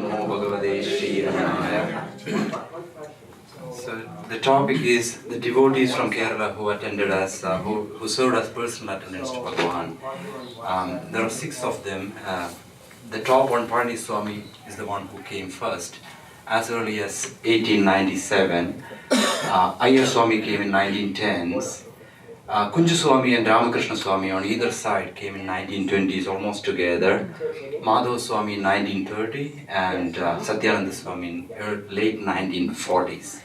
Namo Bhagavate Shri Ramanaya. So the topic is the devotees from Kerala who attended as, who served as personal attendants to Bhagavan. There are 6 of them. The top one, Parni Swami, is the one who came first. As early as 1897, Ayyar Swami came in 1910s. Kunju Swami and Ramakrishna Swami on either side came in 1920s, almost together. Madhav Swami in 1930 and Satyananda Swami in late 1940s.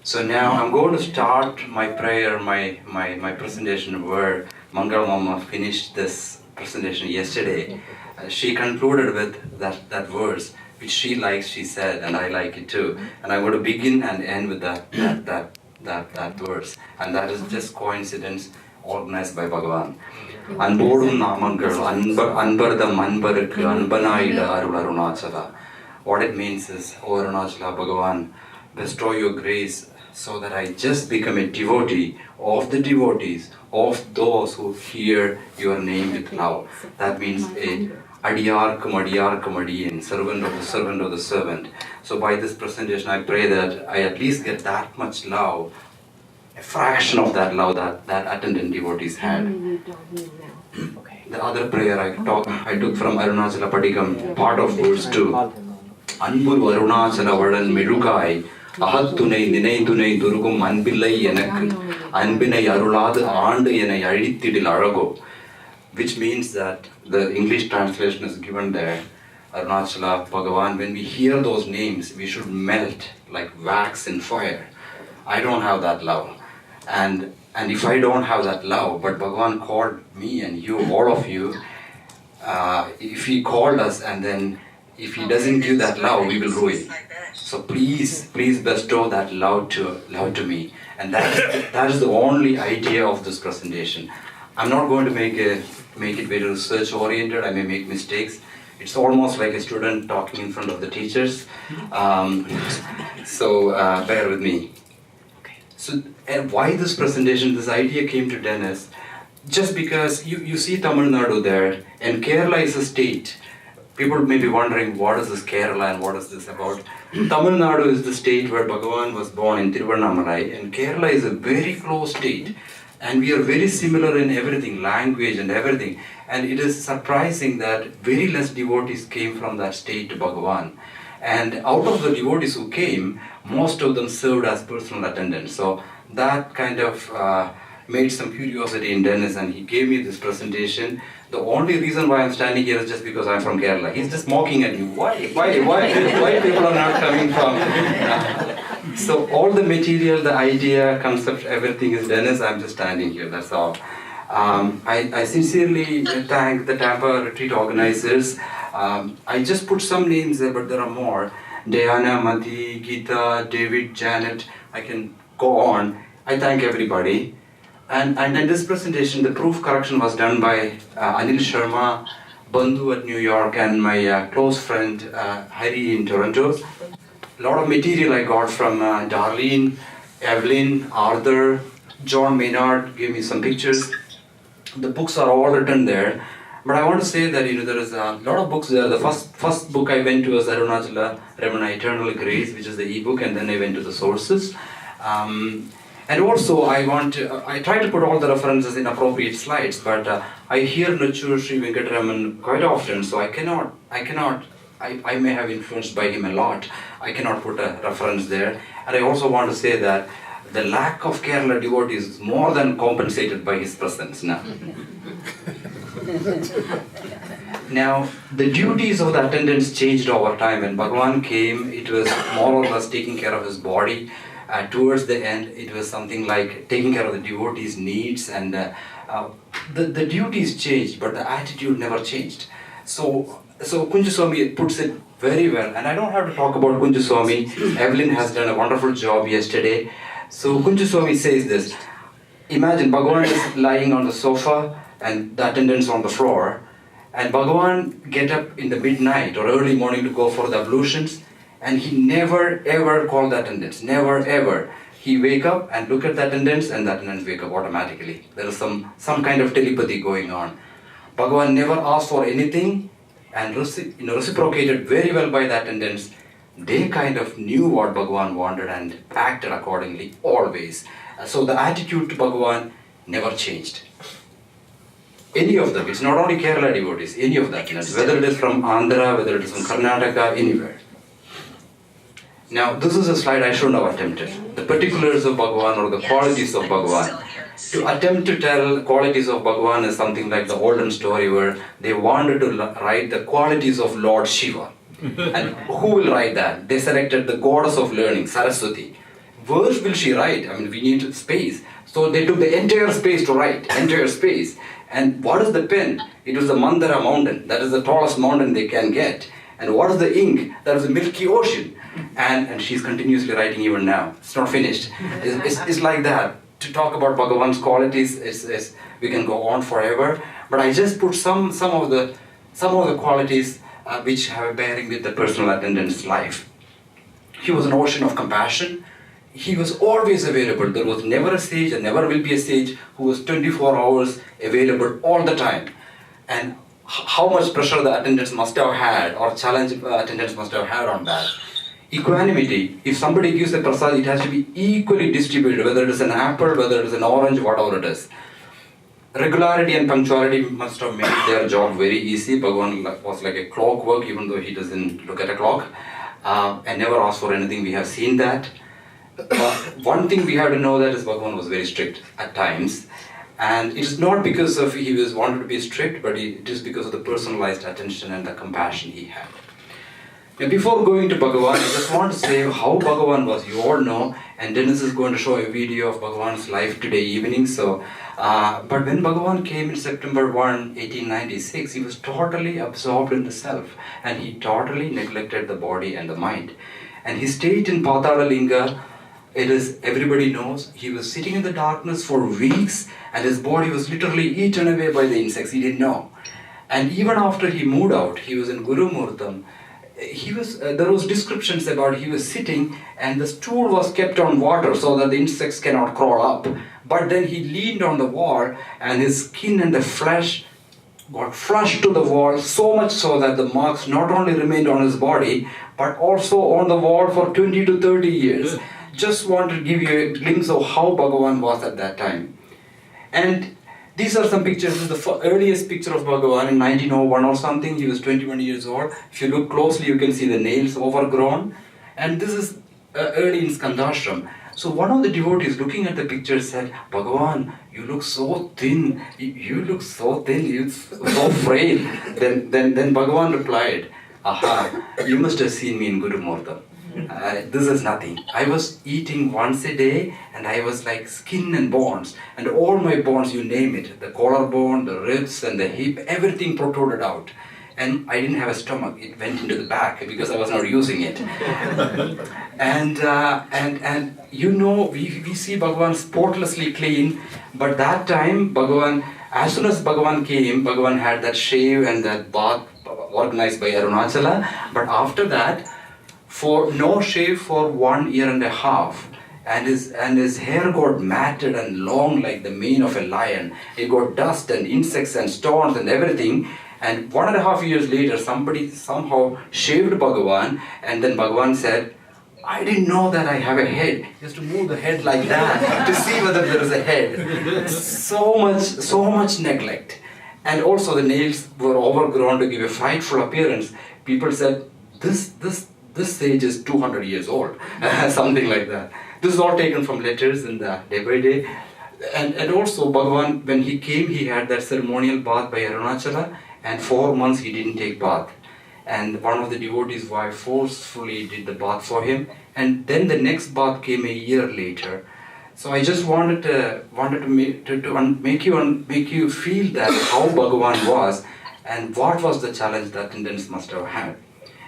So now I'm going to start my prayer, my presentation where Mangala Mama finished this presentation yesterday. She concluded with that verse, which she likes, she said, and I like it too. And I'm going to begin and end with that verse. And that is just coincidence organized by Bhagavan. Anbodum namangal, anbardam anbarukku, anbanaida arul arunachala. What it means is, O Arunachala, Bhagavan, bestow your grace so that I just become a devotee of the devotees, of those who hear your name with love. That means a adiyarkum adiyan, servant of the servant. So by this presentation I pray that I at least get that much love, a fraction of that love that attendant devotees had. The other prayer I took from Arunachala Padikam, part of verse 2. Anburu Arunachala Vadan Medukai, Ahattunai Ninai Tunai Durugum Anbillai Enak, Anbinai Arulad and Yenai Adithidil Arago. Which means that the English translation is given there, Arunachala, Bhagavan, when we hear those names, we should melt like wax in fire. I don't have that love. And if I don't have that love, but Bhagavan called me and you, all of you, if he called us and then if he doesn't give that love, we will ruin. So please bestow that love to me. And that is the only idea of this presentation. I'm not going to make it very research oriented. I may make mistakes. It's almost like a student talking in front of the teachers. So bear with me. So and why this presentation? This idea came to Dennis just because you see Tamil Nadu there, and Kerala is a state. People may be wondering, what is this Kerala and what is this about? Tamil Nadu is the state where Bhagavan was born in Tiruvannamalai, and Kerala is a very close state. And we are very similar in everything, language and everything. And it is surprising that very less devotees came from that state to Bhagavan. And out of the devotees who came, most of them served as personal attendants. So that kind of made some curiosity in Dennis, and he gave me this presentation. The only reason why I'm standing here is just because I'm from Kerala. He's just mocking at me. Why people are not coming from... So all the material, the idea, concept, everything is Dennis. I'm just standing here, that's all. I sincerely thank the Tampa retreat organizers. I just put some names there, but there are more. Diana, Mati, Geeta, David, Janet, I can go on. I thank everybody. And in this presentation, the proof correction was done by Anil Sharma, Bandhu at New York, and my close friend Hari in Toronto. A lot of material I got from Darlene, Evelyn, Arthur, John Maynard gave me some pictures. The books are all written there. But I want to say that there is a lot of books there. The first book I went to was Arunachala Ramana Eternal Grace, which is the ebook, and then I went to the sources. And also I try to put all the references in appropriate slides, but I hear Nachur Sri Venkataraman quite often, so I may have influenced by him a lot. I cannot put a reference there. And I also want to say that the lack of Kerala devotees is more than compensated by his presence now. Now, the duties of the attendants changed over time. When Bhagavan came, it was more or less taking care of his body. Towards the end, it was something like taking care of the devotees' needs, and the duties changed, but the attitude never changed. So Kunju Swami puts it very well, and I don't have to talk about Kunju Swami. Evelyn has done a wonderful job yesterday. So Kunju Swami says this: imagine Bhagavan is lying on the sofa and the attendants on the floor, and Bhagavan get up in the midnight or early morning to go for the ablutions, and he never ever called the attendants, never ever. He wake up and look at the attendants, and the attendants wake up automatically. There is some kind of telepathy going on. Bhagavan never asked for anything, and reciprocated very well by the attendants. They kind of knew what Bhagavan wanted and acted accordingly always. So the attitude to Bhagavan never changed. Any of them, it's not only Kerala devotees, any of the attendants, whether it is from Andhra, whether it is from Karnataka, anywhere. Now, this is a slide I shouldn't have attempted. The particulars of Bhagavan or the qualities of Bhagavan. To attempt to tell qualities of Bhagavan is something like the olden story where they wanted to write the qualities of Lord Shiva. And who will write that? They selected the goddess of learning, Saraswati. Where will she write? I mean, we need space. So they took the entire space to write, entire space. And what is the pen? It was the Mandara mountain. That is the tallest mountain they can get. And what is the ink? That is the Milky Ocean. And she's continuously writing even now. It's not finished. It's like that. To talk about Bhagavan's qualities, we can go on forever. But I just put some of the qualities which have a bearing with the personal attendant's life. He was an ocean of compassion. He was always available. There was never a sage and never will be a sage who was 24 hours available all the time. And how much pressure the attendants must have had, or challenge attendants must have had on that. Equanimity. If somebody gives a prasad, it has to be equally distributed, whether it is an apple, whether it is an orange, whatever it is. Regularity and punctuality must have made their job very easy. Bhagavan was like a clockwork, even though he doesn't look at a clock. And never asked for anything. We have seen that. One thing we have to know that is Bhagavan was very strict at times. And it is not because of he was wanted to be strict, but it is because of the personalized attention and the compassion he had. Now, before going to Bhagavan, I just want to say how Bhagavan was. You all know, and Dennis is going to show a video of Bhagavan's life today evening. So, but when Bhagavan came in September 1, 1896, he was totally absorbed in the self, and he totally neglected the body and the mind. And he stayed in Patala Linga. It is, everybody knows, he was sitting in the darkness for weeks, and his body was literally eaten away by the insects. He didn't know. And even after he moved out, he was in Guru Murtam. There was descriptions about he was sitting and the stool was kept on water so that the insects cannot crawl up. But then he leaned on the wall and his skin and the flesh got flushed to the wall, so much so that the marks not only remained on his body but also on the wall for 20 to 30 years. Just want to give you a glimpse of how Bhagavan was at that time. And these are some pictures. This is the earliest picture of Bhagavan in 1901 or something. He was 21 years old. If you look closely, you can see the nails overgrown. And this is early in Skandashram. So one of the devotees looking at the picture said, Bhagavan, you look so thin. You look so thin. You're so frail. Then Bhagavan replied, aha, you must have seen me in Guru Murtam. This is nothing. I was eating once a day and I was like skin and bones, and all my bones, you name it, the collarbone, the ribs and the hip, everything protruded out. And I didn't have a stomach, it went into the back because I was not using it. and you know, we see Bhagavan spotlessly clean, but that time Bhagavan, as soon as Bhagavan came, Bhagavan had that shave and that bath organized by Arunachala, but after that, for no shave for 1 year and a half, and his hair got matted and long like the mane of a lion. It got dust and insects and stones and everything. And 1.5 years later, somebody somehow shaved Bhagavan, and then Bhagavan said, I didn't know that I have a head. He has to move the head like that to see whether there is a head. So much neglect. And also the nails were overgrown to give a frightful appearance. People said, this sage is 200 years old, something like that. This is all taken from letters in the day by day. And also Bhagavan, when he came, he had that ceremonial bath by Arunachala, and 4 months he didn't take bath. And one of the devotees' wife forcefully did the bath for him, and then the next bath came a year later. So I just wanted to make you feel that how Bhagavan was, and what was the challenge that attendants must have had.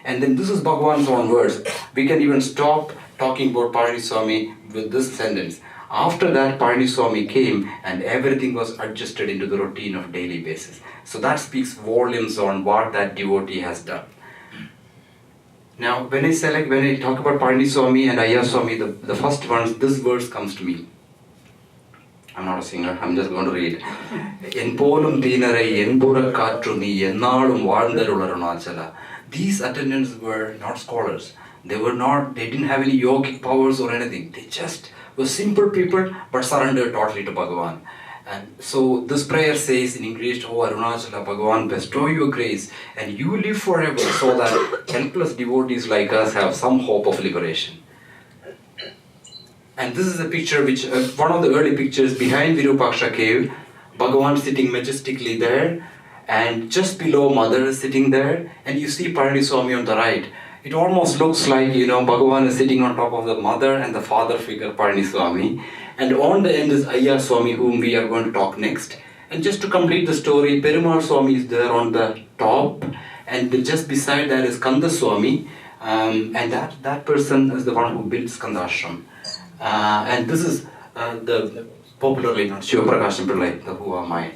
And then this is Bhagavan's own words. We can even stop talking about Parani Swami with this sentence. After that, Parani Swami came and everything was adjusted into the routine of daily basis. So that speaks volumes on what that devotee has done. Now, when I talk about Parani Swami and Ayya Swami, the first ones, this verse comes to me. I'm not a singer, I'm just going to read. Enpolum dinare enbura katruni ennalum valndarula Arunachala. These attendants were not scholars. They didn't have any yogic powers or anything. They just were simple people but surrendered totally to Bhagavan. And so this prayer says in English, "Oh Arunachala, Bhagavan, bestow your grace and you live forever so that helpless devotees like us have some hope of liberation." And this is a picture which, one of the early pictures behind Virupaksha cave, Bhagavan sitting majestically there, and just below Mother is sitting there, and you see Parani Swami on the right. It almost looks like, Bhagavan is sitting on top of the Mother and the Father figure, Parani Swami. And on the end is Ayya Swami, whom we are going to talk next. And just to complete the story, Perumal Swami is there on the top, and just beside that is Kanda Swami, and that person is the one who built Skanda Ashram. And this is the popularly known Shiva Prakasham Pillai, the Who Am I.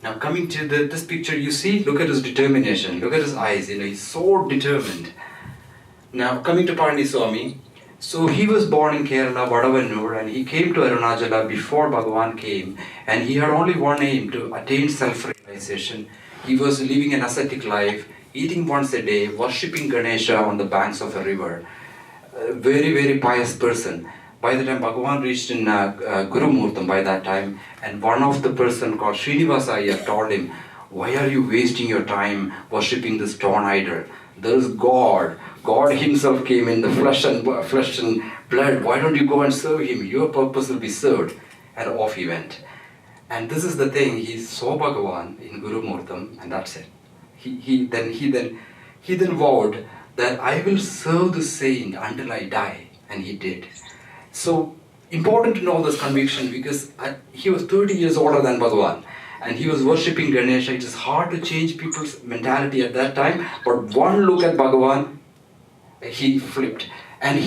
Now coming to this picture, you see, look at his determination, look at his eyes, he's so determined. Now coming to Parani Swami, so he was born in Kerala, Vadavanur, and he came to Arunachala before Bhagavan came, and he had only one aim, to attain self-realization. He was living an ascetic life, eating once a day, worshipping Ganesha on the banks of a river. A very, very pious person. By the time Bhagavan reached in Guru Murtam by that time, and one of the person called Srinivasa Iyer told him, "Why are you wasting your time worshipping this stone idol? There is God. God himself came in the flesh and blood. Why don't you go and serve him? Your purpose will be served." And off he went. And this is the thing, he saw Bhagavan in Guru Murtam, and that's it. He then vowed that I will serve the saint until I die, and he did. So important to know this conviction, because he was 30 years older than Bhagavan, and he was worshipping Ganesha. It is hard to change people's mentality at that time, but one look at Bhagavan, he flipped. And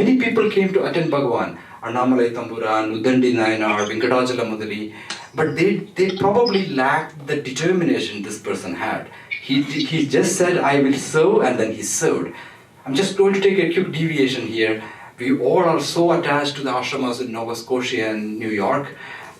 many people came to attend Bhagavan, Annamalai Tamburan, Udandi Nayanar, Venkatachala Mudali, but they probably lacked the determination this person had. He just said, "I will serve," and then he served. I'm just going to take a quick deviation here. We all are so attached to the ashramas in Nova Scotia and New York.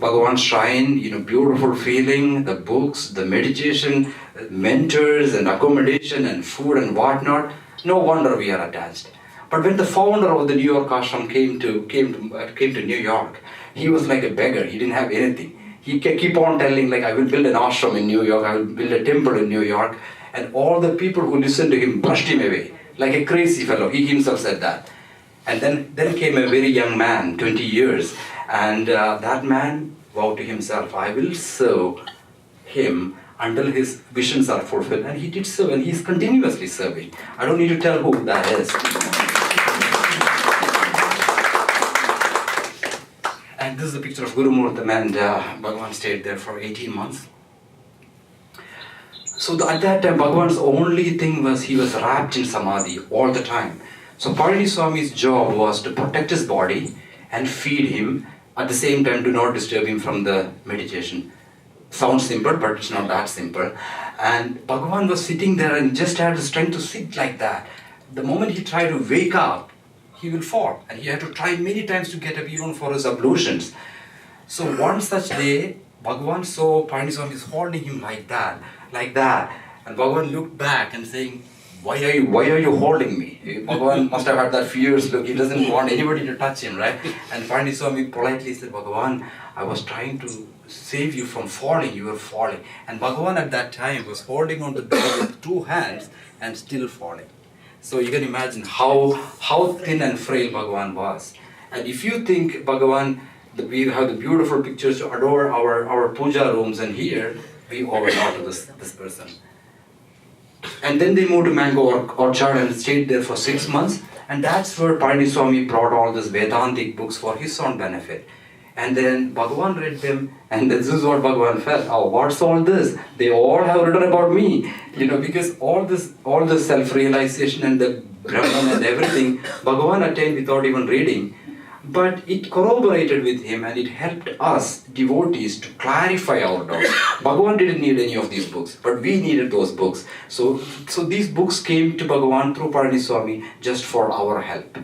Bhagavan's shrine, beautiful feeling, the books, the meditation, mentors and accommodation and food and whatnot. No wonder we are attached. But when the founder of the New York ashram came to New York, he was like a beggar. He didn't have anything. He keep on telling, like, "I will build an ashram in New York, I will build a temple in New York." And all the people who listened to him brushed him away, like a crazy fellow. He himself said that. And then came a very young man, 20 years, and that man vowed to himself, "I will serve him until his visions are fulfilled." And he did so, and he's continuously serving. I don't need to tell who that is. And this is a picture of Guru Murtam, and Bhagavan stayed there for 18 months. So at that time, Bhagavan's only thing was he was wrapped in samadhi all the time. So Parani Swami's job was to protect his body and feed him, at the same time do not disturb him from the meditation. Sounds simple, but it's not that simple. And Bhagavan was sitting there and just had the strength to sit like that. The moment he tried to wake up, he will fall. And he had to try many times to get up even for his ablutions. So one such day, Bhagavan saw Parani Swami is holding him like that. And Bhagavan looked back and saying, why are you holding me? Bhagavan must have had that fierce look. He doesn't want anybody to touch him, right? And Parani Swami politely said, "Bhagavan, I was trying to save you from falling. You were falling." And Bhagavan at that time was holding on to the door with 2 hands and still falling. So you can imagine how thin and frail Bhagavan was. And if you think Bhagavan, we have the beautiful pictures to adore our puja rooms, and here we owe it all to this person. And then they moved to Mango Orchard and stayed there for 6 months. And that's where Parani Swami brought all these Vedantic books for his own benefit. And then Bhagavan read them, and this is what Bhagavan felt. Oh, what's all this? They all have written about me. Because all this self-realization and the Brahman and everything, Bhagavan attained without even reading. But it corroborated with him, and it helped us, devotees, to clarify our doubts. Bhagavan didn't need any of these books, but we needed those books. So these books came to Bhagavan through Parani Swami just for our help.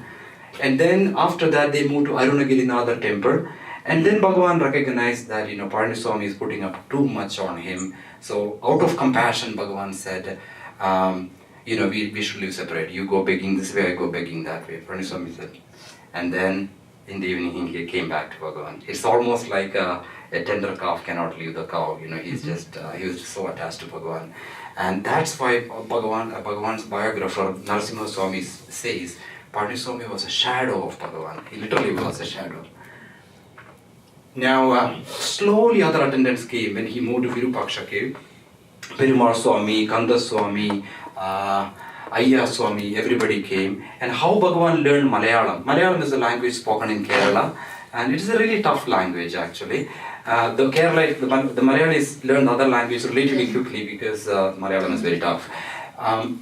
And then after that, they moved to Arunagirinatha temple. And then Bhagavan recognized that, Parniswami is putting up too much on him. So out of compassion, Bhagavan said, we should live separate. You go begging this way, I go begging that way. Parniswami said. And then in the evening, he came back to Bhagavan. It's almost like a tender calf cannot leave the cow. He was just so attached to Bhagavan. And that's why Bhagavan's biographer, Narasimha Swami, says, Parniswami was a shadow of Bhagavan. He literally was a shadow. Now, slowly other attendants came when he moved to Virupaksha cave. Perumal Swami, Kanda Swami, Ayya Swami, everybody came. And how Bhagavan learned Malayalam. Malayalam is a language spoken in Kerala, and it is a really tough language actually. The Malayalis learn other languages relatively quickly because Malayalam is very tough.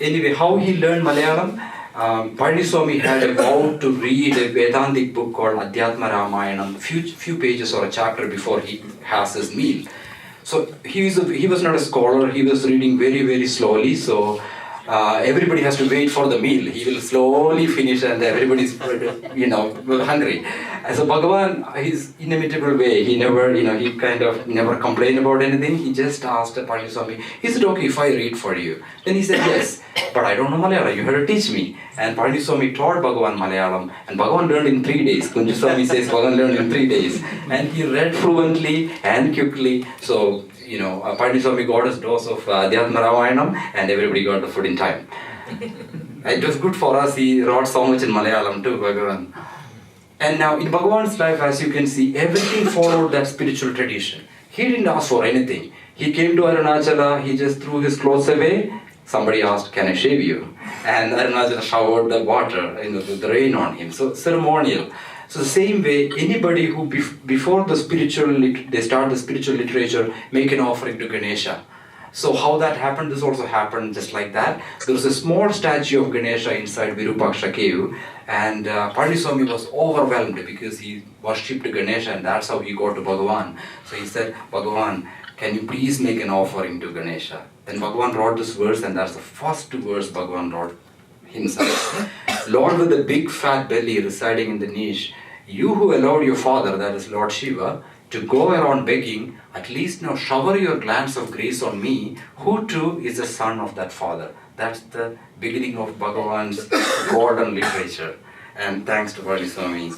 Anyway, how he learned Malayalam? Parniswami had a vow to read a Vedantic book called Adhyatma Ramayanam, few pages or a chapter before he has his meal. So he was not a scholar, he was reading very, very slowly, so everybody has to wait for the meal. He will slowly finish and everybody's hungry. And so Bhagavan, his inimitable way, he never complained about anything. He just asked Parniswami, is it okay if I read for you? Then he said, yes, but I don't know Malayalam, you have to teach me. And Parniswami taught Bhagavan Malayalam, and Bhagavan learned in 3 days. Kunjaswami says Bhagavan learned in 3 days. And he read fluently and quickly. So, Parniswami got his dose of Adhyatma Ramayanam, and everybody got the food in time. It was good for us, he wrote so much in Malayalam too, Bhagavan. And now in Bhagavan's life, as you can see, everything followed that spiritual tradition. He didn't ask for anything. He came to Arunachala, he just threw his clothes away. Somebody asked, can I shave you? And Arunachala showered the water, the rain on him. So ceremonial. So the same way, anybody who before they start the spiritual literature, make an offering to Ganesha. So how that happened, this also happened just like that. There was a small statue of Ganesha inside Virupaksha cave, and Parniswami was overwhelmed because he worshipped Ganesha, and that's how he got to Bhagavan. So he said, Bhagavan, can you please make an offering to Ganesha? Then Bhagavan wrote this verse, and that's the first verse Bhagavan wrote himself. Lord with the big fat belly residing in the niche, you who allowed your father, that is Lord Shiva, to go around begging, at least now shower your glance of grace on me, who too is the son of that father. That's the beginning of Bhagavan's golden literature. And thanks to Parniswami.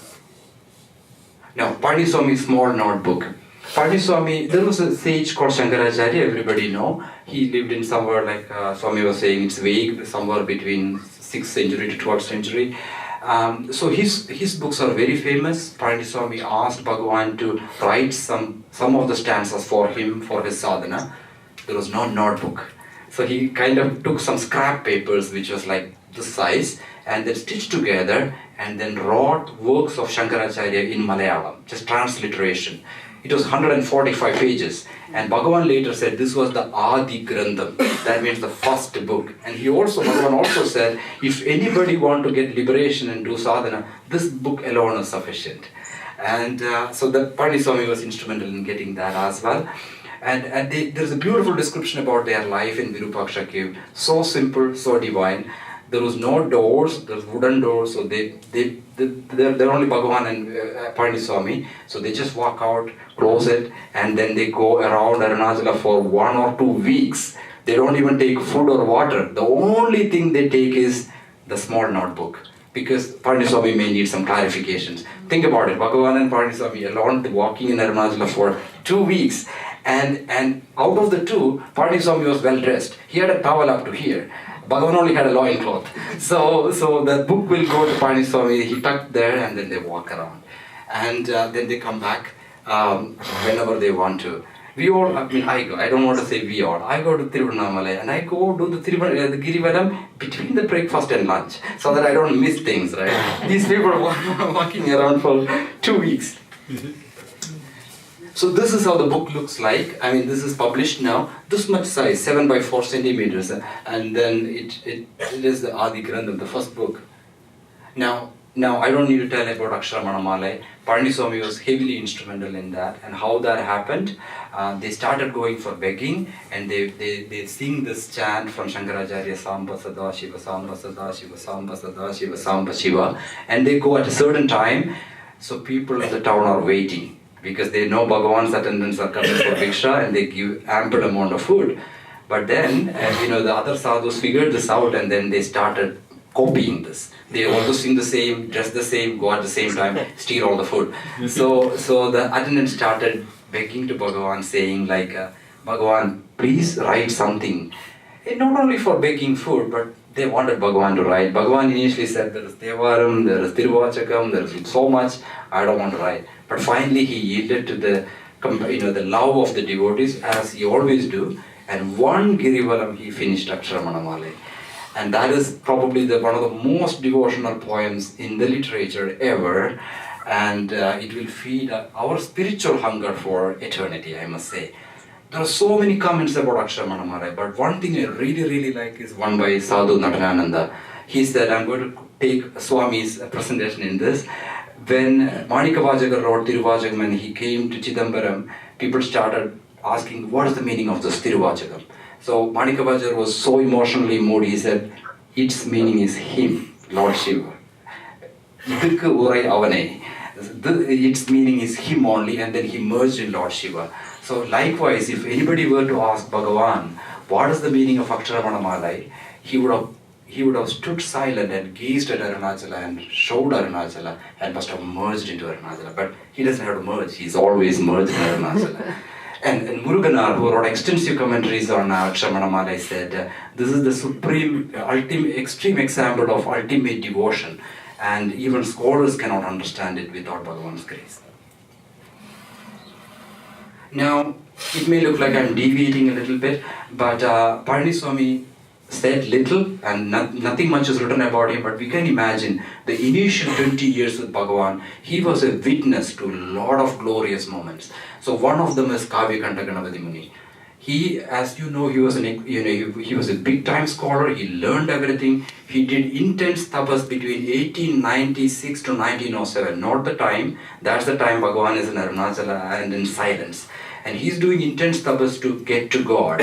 Now, Parniswami's small notebook. Parniswami, there was a sage called Shankaracharya, everybody know. He lived in somewhere like Swami was saying, it's vague, somewhere between 6th century to 12th century. So his books are very famous. Parniswami asked Bhagavan to write some of the stanzas for him, for his sadhana. There was no notebook. So he kind of took some scrap papers, which was like this size, and then stitched together, and then wrote works of Shankaracharya in Malayalam, just transliteration. It was 145 pages. And Bhagavan later said this was the Adi Grandham. That means the first book. And Bhagavan also said, if anybody want to get liberation and do sadhana, this book alone is sufficient. And so the Parniswami was instrumental in getting that as well. And there's a beautiful description about their life in Virupaksha cave. So simple, so divine. There was no doors, there's wooden doors, so they're only Bhagavan and Parniswami. So they just walk out, close it, and then they go around Arunachala for 1 or 2 weeks. They don't even take food or water. The only thing they take is the small notebook, because Parniswami may need some clarifications. Think about it, Bhagavan and Parniswami alone walking in Arunachala for 2 weeks. And out of the 2, Parniswami was well dressed. He had a towel up to here. Bhagavan only had a loincloth. So the book will go to Parniswami, he tucked there, and then they walk around. And then they come back whenever they want to. I don't want to say we all. I go to Tiruvannamalai and I go do the Girivaram between the breakfast and lunch, so that I don't miss things, right? These people are walking around for 2 weeks. So this is how the book looks like. This is published now. This much size, 7 by 4 centimeters. And then it is the Adi Grandham, the first book. Now I don't need to tell about Aksharamanamala. Parniswami was heavily instrumental in that. And how that happened, they started going for begging, and they sing this chant from Shankaracharya, Samba Sada Shiva, Samba Sada Shiva, Samba Sada Shiva, Samba Shiva. And they go at a certain time, so people in the town are waiting, because they know Bhagavan's attendants are coming for Bhiksha and they give ample amount of food. But then, the other sadhus figured this out and then they started copying this. They also sing the same, dress the same, go at the same time, steal all the food. So the attendants started begging to Bhagavan, saying like, Bhagavan, please write something. And not only for begging food, but they wanted Bhagavan to write. Bhagavan initially said, there is Devaram, there is Tiruvachakam, there is so much, I don't want to write. But finally he yielded to the love of the devotees, as he always do. And one Girivaram he finished Aksharamanamale. And that is probably one of the most devotional poems in the literature ever. And it will feed our spiritual hunger for eternity, I must say. There are so many comments about Aksharamanamale, but one thing I really, really like is one by Sadhu Narayananda. He said, I'm going to take Swami's presentation in this. When Manikavajagar wrote Tiruvachakam and he came to Chidambaram, people started asking, what is the meaning of this Tiruvachakam? So Manikavajagar was so emotionally moved, he said, its meaning is him, Lord Shiva. Its meaning is him only, and then he merged in Lord Shiva. So likewise, if anybody were to ask Bhagavan, what is the meaning of Aksharamanamala, he would have stood silent and gazed at Arunachala and showed Arunachala and must have merged into Arunachala. But he doesn't have to merge, he's always merged in Arunachala. And Muruganar, who wrote extensive commentaries on Aksharamanamala, said, this is the supreme, ultimate, extreme example of ultimate devotion. And even scholars cannot understand it without Bhagavan's grace. Now, it may look like I'm deviating a little bit, but Swami said little and nothing much is written about him, but we can imagine the initial 20 years with Bhagavan, he was a witness to a lot of glorious moments. So one of them is Kavya Kanta Ganapati Muni. He, as you know, he was a big-time scholar. He learned everything. He did intense tapas between 1896 to 1907. Not the time. That's the time Bhagavan is in Arunachala and in silence. And he's doing intense tapas to get to God.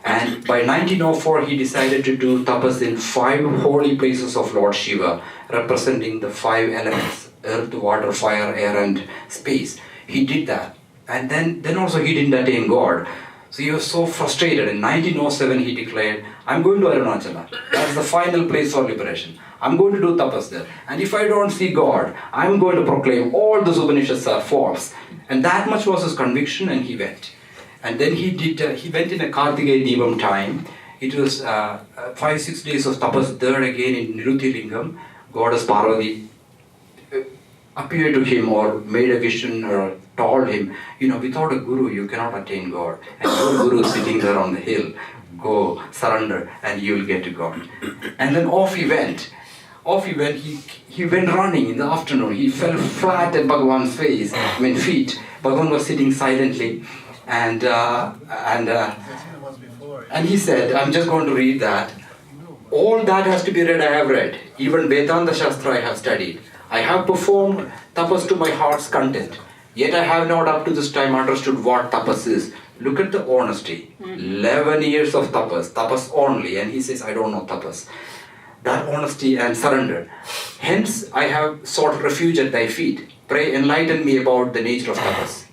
And by 1904, he decided to do tapas in 5 holy places of Lord Shiva, representing the 5 elements: earth, water, fire, air, and space. He did that. And then also he didn't attain God. So he was so frustrated. In 1907 he declared, I'm going to Arunachala. That's the final place for liberation. I'm going to do tapas there. And if I don't see God, I'm going to proclaim all the Upanishads are false. And that much was his conviction, and he went. And then he went in a Kartikeya Deepam time. It was 5-6 days of tapas there again in Niruti Lingam. Goddess Parvati appeared to him or made a vision or told him, without a guru you cannot attain God. And your guru is sitting there on the hill. Go, surrender, and you will get to God. And then off he went. He went running in the afternoon. He fell flat at Bhagavan's feet. Bhagavan was sitting silently. And he said, I'm just going to read that. All that has to be read, I have read. Even Vedanta Shastra I have studied. I have performed tapas to my heart's content. Yet I have not up to this time understood what tapas is. Look at the honesty. 11 years of tapas only. And he says, I don't know tapas. That honesty and surrender. Hence, I have sought refuge at thy feet. Pray, enlighten me about the nature of tapas.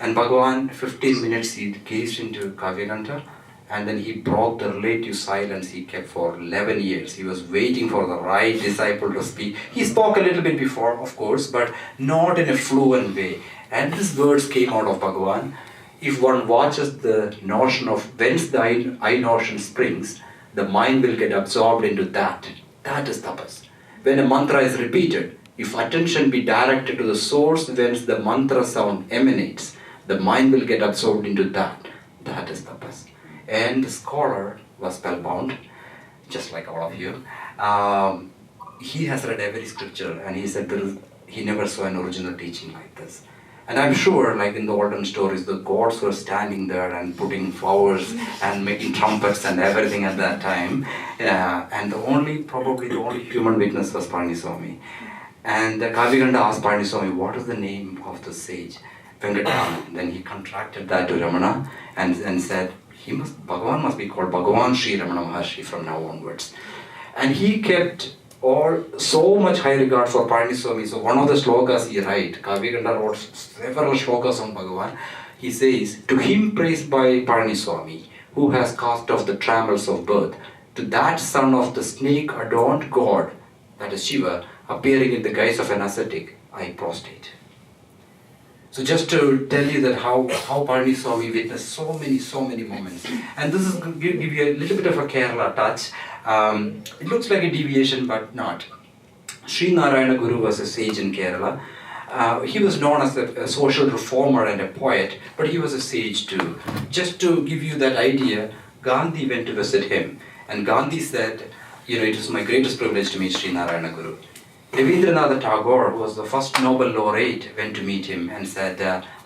And Bhagavan, 15 minutes, he gazed into Kavyakanta, and then he broke the relative silence he kept for 11 years. He was waiting for the right disciple to speak. He spoke a little bit before, of course, but not in a fluent way. And these words came out of Bhagavan. If one watches the notion of whence the I notion springs, the mind will get absorbed into that. That is tapas. When a mantra is repeated, if attention be directed to the source whence the mantra sound emanates, the mind will get absorbed into that. That is tapas. And the scholar was spellbound, just like all of you. He has read every scripture, and he said he never saw an original teaching like this. And I'm sure, like in the olden stories, the gods were standing there and putting flowers and making trumpets and everything at that time. And probably the only human witness was Swami. And Kavyakanta asked Swami, what is the name of the sage? Venkataraman. Then he contracted that to Ramana and said, Bhagavan must be called Bhagavan Sri Ramana Maharshi from now onwards. And he kept or so much high regard for Swami. So one of the slokas he writes, Kaviganda wrote several slokas on Bhagavan. He says, to him praised by Swami, who has cast off the trammels of birth, to that son of the snake-adorned god, that is Shiva, appearing in the guise of an ascetic, I prostrate. So just to tell you that how Swami witnessed so many moments. And this is give you a little bit of a Kerala touch. It looks like a deviation, but not. Sri Narayana Guru was a sage in Kerala. He was known as a social reformer and a poet, but he was a sage too. Just to give you that idea, Gandhi went to visit him. And Gandhi said, it was my greatest privilege to meet Sri Narayana Guru. Rabindranath Tagore, who was the first Nobel laureate, went to meet him and said,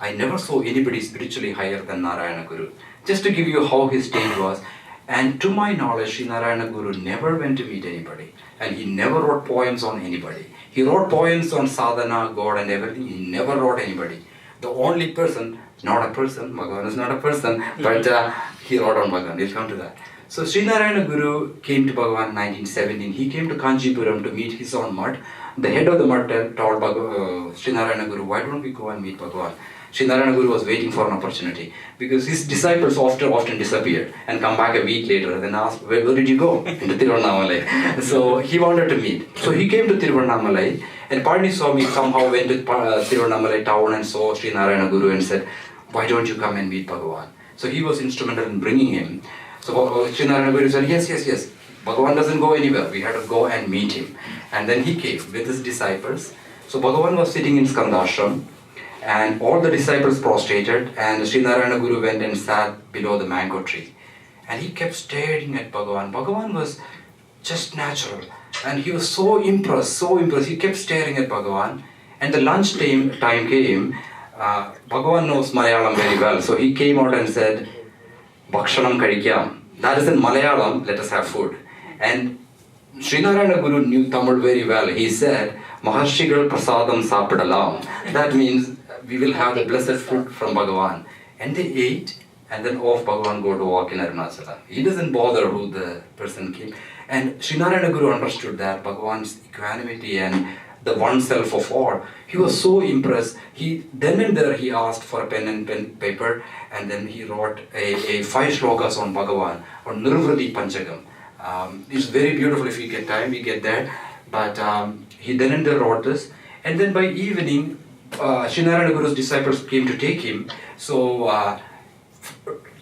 I never saw anybody spiritually higher than Narayana Guru. Just to give you how his state was. And to my knowledge, Sri Narayana Guru never went to meet anybody. And he never wrote poems on anybody. He wrote poems on sadhana, God and everything. He never wrote anybody. The only person, not a person, Bhagavan is not a person, but he wrote on Bhagavan. We'll come to that. So Sri Narayana Guru came to Bhagavan in 1917. He came to Kanchipuram to meet his own mutt. The head of the mutt told Sri Narayana Guru, why don't we go and meet Bhagavan? Sri Narayana Guru was waiting for an opportunity because his disciples often disappeared and come back a week later and then asked, where did you go? Into Tiruvannamalai. So he wanted to meet. So he came to Tiruvannamalai and Swami somehow went to Tiruvannamalai town and saw Sri Narayana Guru and said, why don't you come and meet Bhagavan? So he was instrumental in bringing him. So Sri Narayana Guru said, yes. Bhagavan doesn't go anywhere. We had to go and meet him. And then he came with his disciples. So Bhagavan was sitting in Skandashram. And all the disciples prostrated, and Sri Narayana Guru went and sat below the mango tree. And he kept staring at Bhagavan. Bhagavan was just natural. And he was so impressed. He kept staring at Bhagavan. And the lunch time came. Bhagavan knows Malayalam very well. So he came out and said, Bhakshanam Kadikyam. That is in Malayalam, let us have food. And Sri Narayana Guru knew Tamil very well. He said, Maharshigal Prasadam Sapadalam. That means we will have the blessed fruit from Bhagavan. And they ate, and then off Bhagavan go to walk in Arunachala. He doesn't bother who the person came. And Sri Narayana Guru understood that Bhagavan's equanimity and the one self of all. He was so impressed. Then and there he asked for a pen and paper, and then he wrote a 5 shlokas on Bhagavan, on Nirvrati Panchagam. It's very beautiful. If we get time, we get there. But he then and there wrote this. And then by evening, Sri Narayana Guru's disciples came to take him. So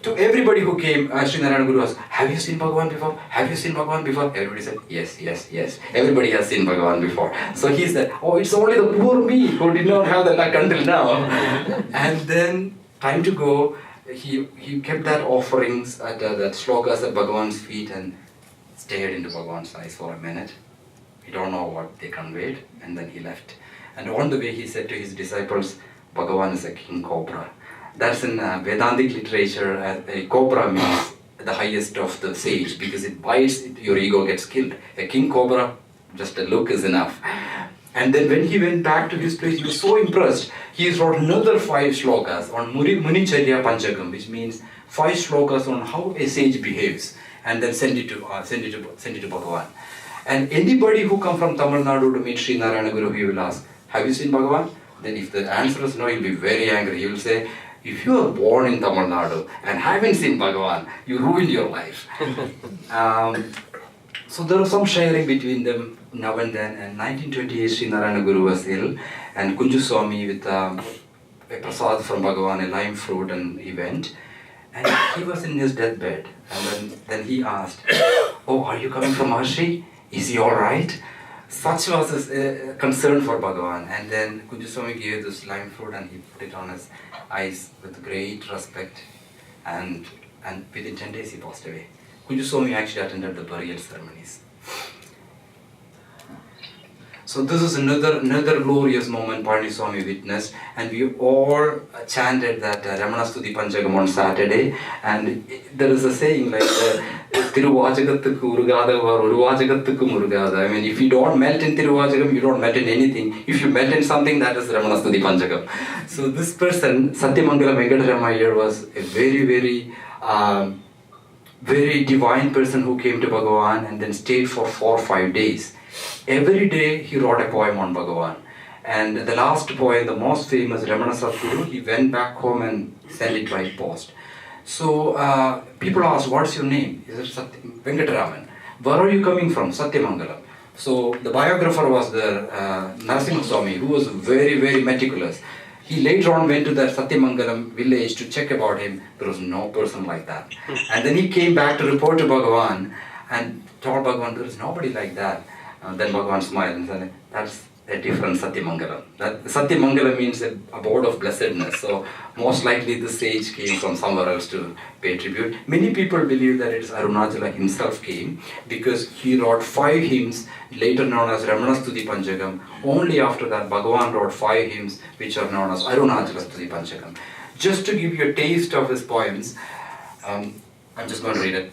to everybody who came, Sri Narayana Guru asked, have you seen Bhagavan before? Have you seen Bhagavan before? Everybody said, yes. Everybody has seen Bhagavan before. So he said, it's only the poor me who did not have the luck until now. And then, time to go, he kept that offerings, that shlokas at Bhagavan's feet and stared into Bhagavan's eyes for a minute. We don't know what they conveyed. And then he left. And on the way he said to his disciples, Bhagavan is a king cobra. That's in Vedantic literature. A cobra means the highest of the sage because it bites, your ego gets killed. A king cobra, just a look is enough. And then when he went back to his place, he was so impressed. He wrote another 5 shlokas on Municharya Panchagam, which means 5 shlokas on how a sage behaves, and then send it to Bhagavan. And anybody who come from Tamil Nadu to meet Sri Narayana Guru, he will ask, have you seen Bhagavan? Then if the answer is no, he'll be very angry. He will say, if you are born in Tamil Nadu and haven't seen Bhagavan, you ruined your life. So there was some sharing between them now and then. And 1928, Sri Narayana Guru was ill, and Kunju Swami with a prasad from Bhagavan, a lime fruit, and he went. And he was in his deathbed. And then he asked, are you coming from Maharshi? Is he alright? Such was his concern for Bhagavan. And then Kunju Swami gave this lime fruit and he put it on his eyes with great respect. And within 10 days he passed away. Kunju Swami actually attended the burial ceremonies. So this is another glorious moment Swami witnessed, and we all chanted that Ramana Stuti Panchagam on Saturday. And there is a saying like Tiruvachagattukku Urugada or Uruvachagattukku Murugada. I mean, if you don't melt in Tiruvachagam, you don't melt in anything. If you melt in something, that is Ramana Stuti Panchagam. So this person, Satyamangala Venkataramayya, was a very, very very divine person who came to Bhagavan and then stayed for 4 or 5 days. Every day he wrote a poem on Bhagavan. And the last poem, the most famous, Ramana Kuru, he went back home and sent it by post. So people asked, what's your name? He said, Venkataraman. Where are you coming from? Satyamangalam. So the biographer was the Narasimha Swami, who was very, very meticulous. He later on went to that Satyamangalam village to check about him. There was no person like that. And then he came back to report to Bhagavan and told Bhagavan, there is nobody like that. Then Bhagavan smiled and said, that's a different Satyamangalam. That Satyamangalam means a abode of blessedness. So most likely this sage came from somewhere else to pay tribute. Many people believe that it's Arunachala himself came because he wrote 5 hymns, later known as Ramana Stuti Panchakam. Only after that Bhagavan wrote 5 hymns which are known as Arunachala Stuti Panchakam. Just to give you a taste of his poems, I'm just going to read it.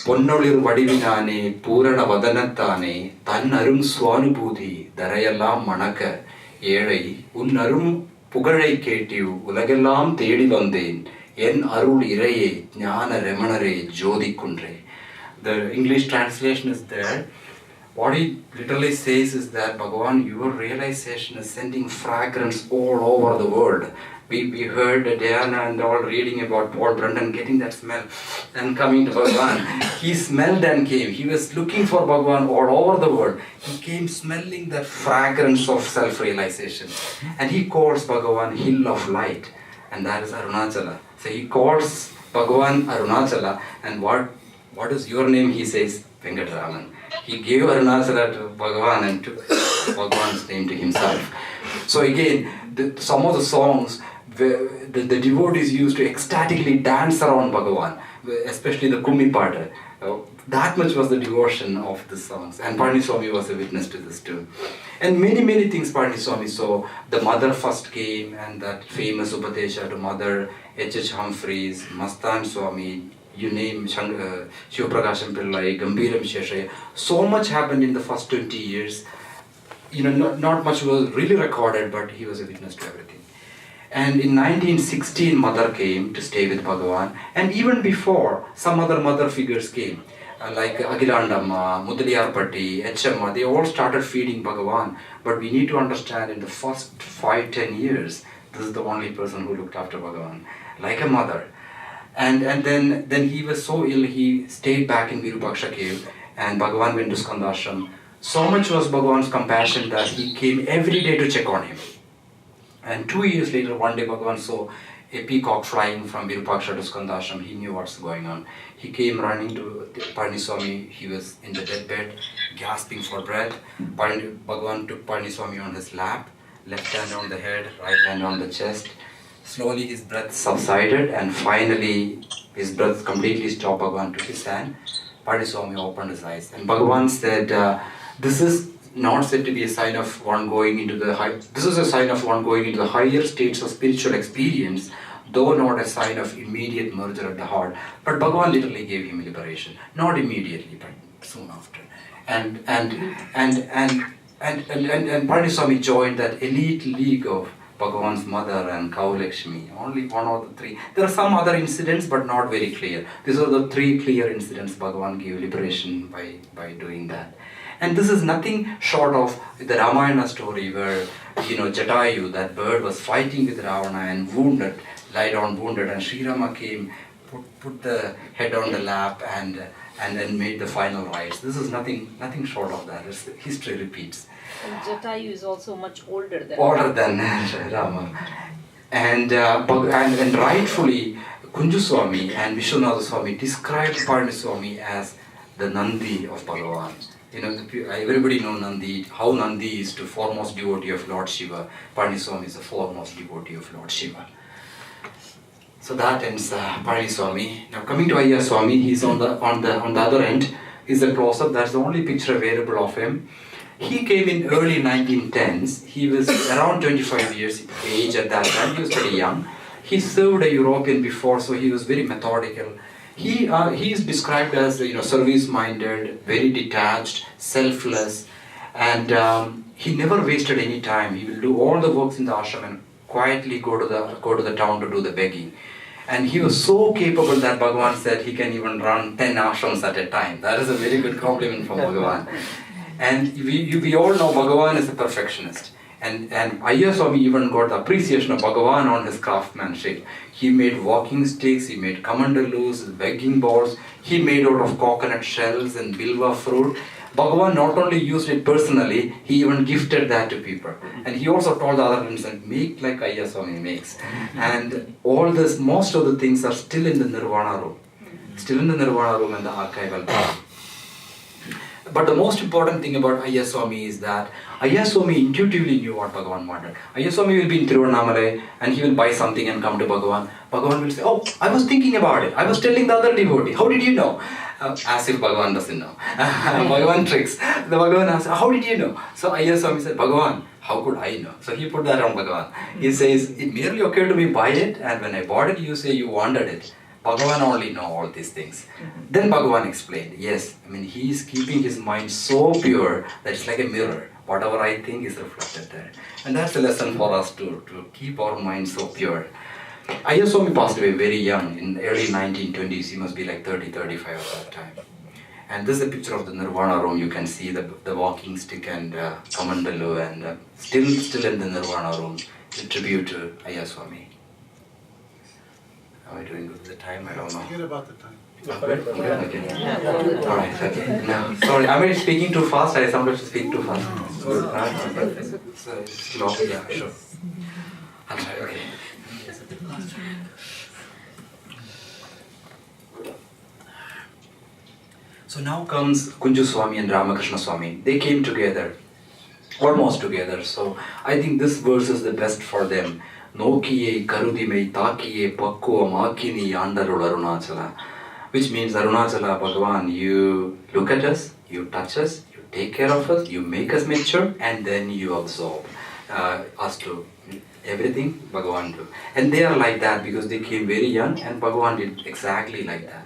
பொன்னொளிர் வடிவினானே பூரண வதனத்தானே தன் அரும் சுவானுபூதி தரையெல்லாம் மணக்க ஏழை உன் அரும் புகழை கேட்டிவ் உலகெல்லாம் தேடி வந்தேன் என் அருள் இறையே ஞான ரெமணரே ஜோதிக்குன்றே. The English translation is there. What he literally says is that Bhagavan, your realization is sending fragrance all over the world. We heard Diana and all reading about Paul Brandon getting that smell and coming to Bhagavan. He smelled and came. He was looking for Bhagavan all over the world. He came smelling that fragrance of self-realization. And he calls Bhagavan Hill of Light. And that is Arunachala. So he calls Bhagavan Arunachala. And what is your name? He says Venkataraman. He gave Arunachala to Bhagavan and took Bhagavan's name to himself. So again, some of the songs the devotees used to ecstatically dance around Bhagavan, especially the Kummi Pata. That much was the devotion of the songs. And Parni Swami was a witness to this too. And many things Parni Swami saw. The mother first came and that famous Upadesha to mother, H.H. Humphreys, Mastan Swami, you name Shivaprakasham Pillai, Gambiram Sheshaya. So much happened in the first 20 years. Not much was really recorded, but he was a witness to everything. And in 1916, mother came to stay with Bhagavan. And even before, some other mother figures came. Like Agilandamma, Mudaliyarpatti, Echamma, they all started feeding Bhagavan. But we need to understand in the first 5-10 years, this is the only person who looked after Bhagavan, like a mother. And then he was so ill, he stayed back in Virupaksha cave and Bhagavan went to Skandashram. So much was Bhagavan's compassion that he came every day to check on him. And 2 years later, one day Bhagavan saw a peacock flying from Virupaksha to Skandashram. He knew what's going on. He came running to Parni Swami. He was in the deathbed, gasping for breath. Bhagavan took Parni Swami on his lap, left hand on the head, right hand on the chest. Slowly his breath subsided and finally his breath completely stopped. Bhagavan took his hand. Parni Swami opened his eyes. And Bhagavan said, this is not said to be a sign of one going into the this is a sign of one going into the higher states of spiritual experience, though not a sign of immediate merger at the heart. But Bhagavan literally gave him liberation, not immediately, but soon after. And Parni Swami joined that elite league of Bhagavan's mother and Cow Lakshmi, only one of the 3. There are some other incidents, but not very clear. These are the 3 clear incidents Bhagavan gave liberation by doing that. And this is nothing short of the Ramayana story where, Jatayu, that bird, was fighting with Ravana and wounded, lie down wounded, and Sri Rama came, put the head on the lap and then made the final rites. This is nothing short of that. History repeats. And Jatayu is also much older than Rama. And rightfully, Kunju Swami and Vishwanatha Swami described Parni Swami as the Nandi of Bhagavan. Everybody knows Nandi, how Nandi is the foremost devotee of Lord Shiva. Parni Swami is the foremost devotee of Lord Shiva. So that ends Parni Swami. Now coming to Ayya Swami, he's on the other end. Is a close-up. That's the only picture available of him. He came in early 1910s. He was around 25 years age at that time. He was pretty young. He served a European before, so he was very methodical. He is described as service-minded, very detached, selfless, and he never wasted any time. He will do all the works in the ashram and quietly go to the town to do the begging. And he was so capable that Bhagavan said he can even run 10 ashrams at a time. That is a very good compliment from Bhagavan. And we all know Bhagavan is a perfectionist. And Ayya Swami even got the appreciation of Bhagavan on his craftsmanship. He made walking sticks, he made kamandalus, begging bowls, he made out of coconut shells and bilva fruit. Bhagavan not only used it personally, he even gifted that to people. And he also told the other friends that make like Ayya Swami makes. And all this, most of the things are still in the Nirvana room. Still in the Nirvana room and the archival. But the most important thing about Ayya Swami is that Ayya Swami intuitively knew what Bhagavan wanted. Ayya Swami will be in Tiruvannamalai and he will buy something and come to Bhagavan. Bhagavan will say, oh, I was thinking about it. I was telling the other devotee. How did you know? As if Bhagavan doesn't know. Bhagavan tricks. The Bhagavan asks, how did you know? So Ayya Swami said, Bhagavan, how could I know? So he put that on Bhagavan. He says, it merely occurred to me, buy it, and when I bought it, you say you wanted it. Bhagavan only know all these things. Then Bhagavan explained, yes, I mean, he is keeping his mind so pure that it's like a mirror. Whatever I think is reflected there. And that's a lesson for us to keep our mind so pure. Ayya Swami passed away very young, in the early 1920s. He must be like 30, 35 at that time. And this is a picture of the Nirvana room. You can see the walking stick and kamandalu and still in the Nirvana room. The tribute to Ayya Swami. Am I doing good with the time? I don't know. Forget about the time. Okay. Alright, okay. No, sorry, am I speaking too fast? I sometimes speak too fast. Good. So it's long, yeah, sure. I'll try, okay. So now comes Kunju Swami and Ramakrishna Swami. They came together, almost together. So I think this verse is the best for them. Nokiye karudimei takiye pakkuva makini yandarul Arunachala. Which means Arunachala, Bhagavan, you look at us, you touch us, you take care of us, you make us mature, and then you absorb us to everything Bhagavan do. And they are like that because they came very young and Bhagavan did exactly like that.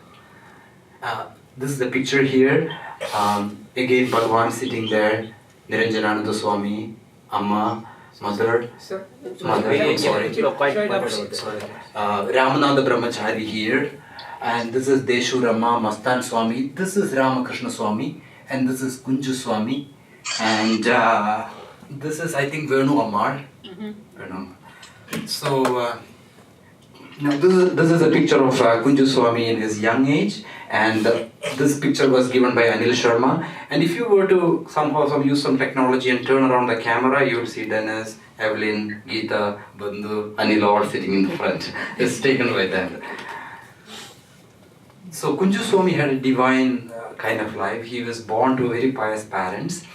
This is the picture here. Again, Bhagavan sitting there, Niranjanananda Swami, Amma, Mother, I'm sorry. Ramananda Brahmachari here. And this is Deshu Rama Mastan Swami. This is Ramakrishna Swami. And this is Kunju Swami. And this is, I think, Venu Amar. So, now this is a picture of Kunju Swami in his young age. And this picture was given by Anil Sharma. And if you were to somehow use some technology and turn around the camera, you would see Dennis, Evelyn, Geeta, Bandhu, Anil all sitting in the front. It's taken by them. So Kunju Swami had a divine kind of life. He was born to very pious parents.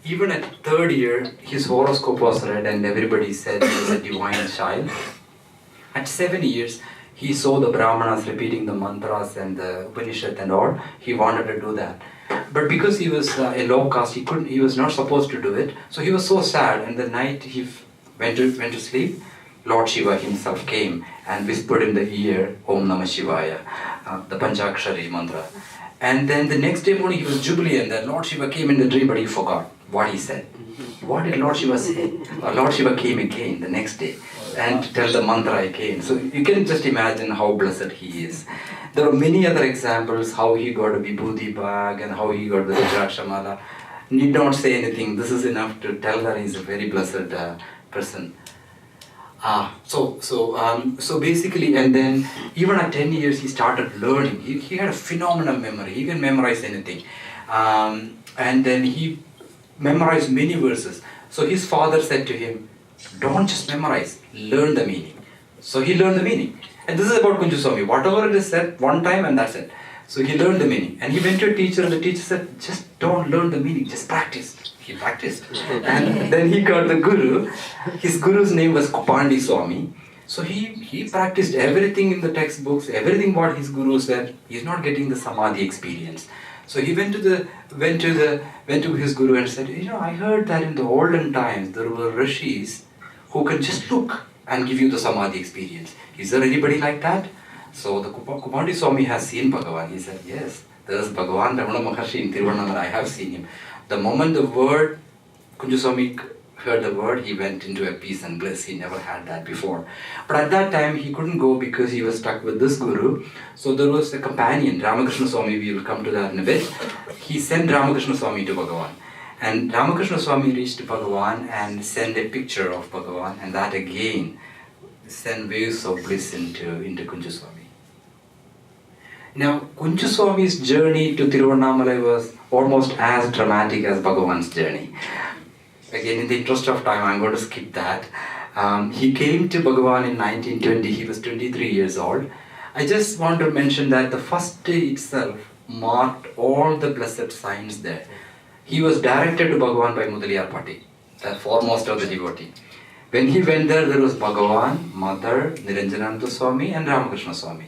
Even at third year, his horoscope was read and everybody said he was a divine child. At 7 years, he saw the Brahmanas repeating the mantras and the Upanishad and all. He wanted to do that. But because he was a low caste, he was not supposed to do it. So he was so sad, and the night he went to sleep, Lord Shiva himself came and whispered in the ear, Om Namah Shivaya, the Panchakshari mantra. And then the next day morning he was jubilant that Lord Shiva came in the dream, but he forgot what he said. What did Lord Shiva say? Lord Shiva came again the next day and tell the mantra again. So you can just imagine how blessed he is. There are many other examples how he got a Vibhuti bag and how he got the Rudrakshamala. Need not say anything. This is enough to tell that he's a very blessed person. So basically, and then even at 10 years he started learning. He had a phenomenal memory. He can memorize anything. And then he memorized many verses. So his father said to him, don't just memorize, learn the meaning. So he learned the meaning. And this is about Kunju Swami. Whatever it is said one time and that's it. So he learned the meaning. And he went to a teacher and the teacher said, just don't learn the meaning, just practice. He practiced. And then he got the guru. His guru's name was Kupandi Swami. So he practiced everything in the textbooks, everything what his guru said. He's not getting the samadhi experience. So he went to his guru and said, I heard that in the olden times there were rishis who can just look and give you the samadhi experience. Is there anybody like that? So the Kupandi Swami has seen Bhagavan. He said, yes, there is Bhagavan Ramana Maharshi in Tiruvannamalai. I have seen him. The moment the word Kunju Swami heard the word, he went into a peace and bliss. He never had that before. But at that time, he couldn't go because he was stuck with this guru. So there was a companion, Ramakrishna Swami, we will come to that in a bit. He sent Ramakrishna Swami to Bhagavan. And Ramakrishna Swami reached Bhagavan and sent a picture of Bhagavan, and that again sent waves of bliss into Kunju Swami. Now, Kunju Swami's journey to Tiruvannamalai was almost as dramatic as Bhagavan's journey. Again, in the interest of time, I'm going to skip that. He came to Bhagavan in 1920. He was 23 years old. I just want to mention that the first day itself marked all the blessed signs there. He was directed to Bhagavan by Mudaliyar Patti, the foremost of the devotee. When he went there was Bhagavan, Mother, Niranjananda Swami and Ramakrishna Swami.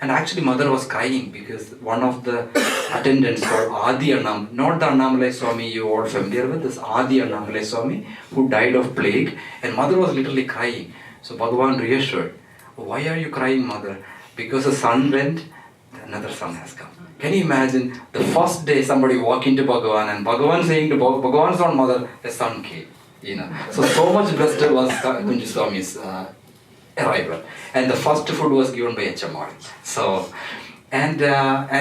And actually Mother was crying because one of the attendants called Adi Annam, not the Annamalai Swami you are all familiar with, this Adi Annamalai Swami who died of plague, and Mother was literally crying. So Bhagavan reassured, why are you crying, Mother? Because the sun went, another sun has come. Can you imagine the first day somebody walk into Bhagavan and Bhagavan saying to Bhagavan's own mother, the sun came. So much blessed was Kunju Swami's arrival. And the first food was given by HMR. So, and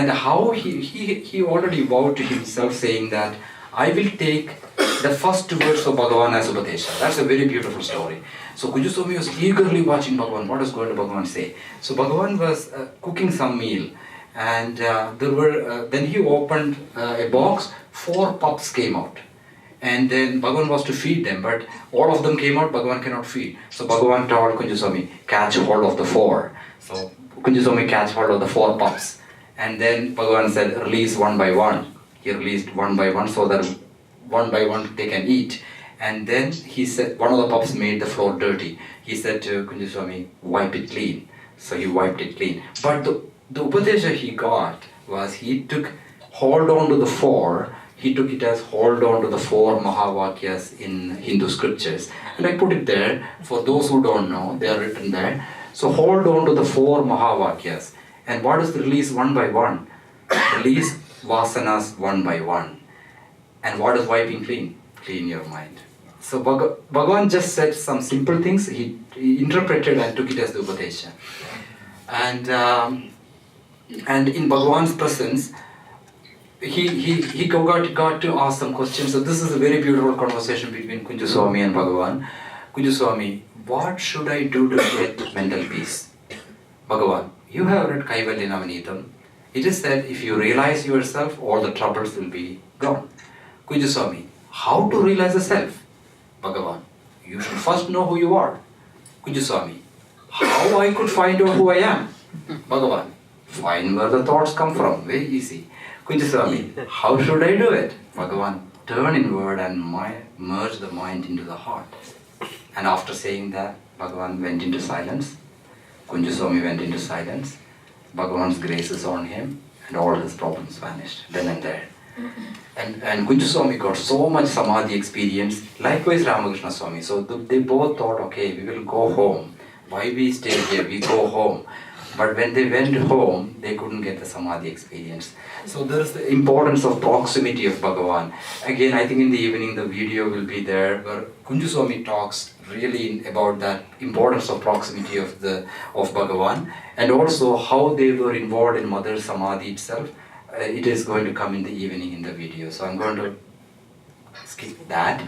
how he already vowed to himself saying that I will take the first words of Bhagavan as Upadesha. That's a very beautiful story. So Kunju Swami was eagerly watching Bhagavan. What is going to Bhagavan say? So Bhagavan was cooking some meal. And then he opened a box, 4 pups came out. And then Bhagavan was to feed them, but all of them came out, Bhagavan cannot feed. So Bhagavan told Kunju Swami, catch hold of the 4. So Kunju Swami catch hold of the 4 pups. And then Bhagavan said, release one by one. He released one by one so that one by one they can eat. And then he said, one of the pups made the floor dirty. He said to Kunju Swami, wipe it clean. So he wiped it clean. But the Upadesha he got was he took hold on to the 4. He took it as hold on to the 4 Mahavakyas in Hindu scriptures. And I put it there, for those who don't know, they are written there. So hold on to the 4 Mahavakyas. And what is the release one by one? Release vasanas one by one. And what is wiping clean? Clean your mind. So Bhagavan just said some simple things. He interpreted and took it as the Upadesha. And in Bhagavan's presence, he got to ask some questions. So this is a very beautiful conversation between Kunju Swami and Bhagavan. Kunju Swami, what should I do to get mental peace? Bhagavan, you have read Kaivalya Navanitam. It is said if you realize yourself, all the troubles will be gone. Kunju Swami, how to realize the self? Bhagavan, you should first know who you are. Kunju Swami, how I could find out who I am? Bhagavan, find where the thoughts come from. Very easy. Kunju Swami, how should I do it? Bhagavan, turn inward and merge the mind into the heart. And after saying that, Bhagavan went into silence. Kunju Swami went into silence. Bhagavan's grace is on him and all his problems vanished then and there. And Kunju Swami got so much samadhi experience. Likewise Ramakrishna Swami. So they both thought, okay, we will go home. Why we stay here? We go home. But when they went home, they couldn't get the samadhi experience. So there is the importance of proximity of Bhagavan. Again, I think in the evening the video will be there where Kunju Swami talks really about that importance of proximity of Bhagavan, and also how they were involved in Mother Samadhi itself. It is going to come in the evening in the video. So I'm going to skip that.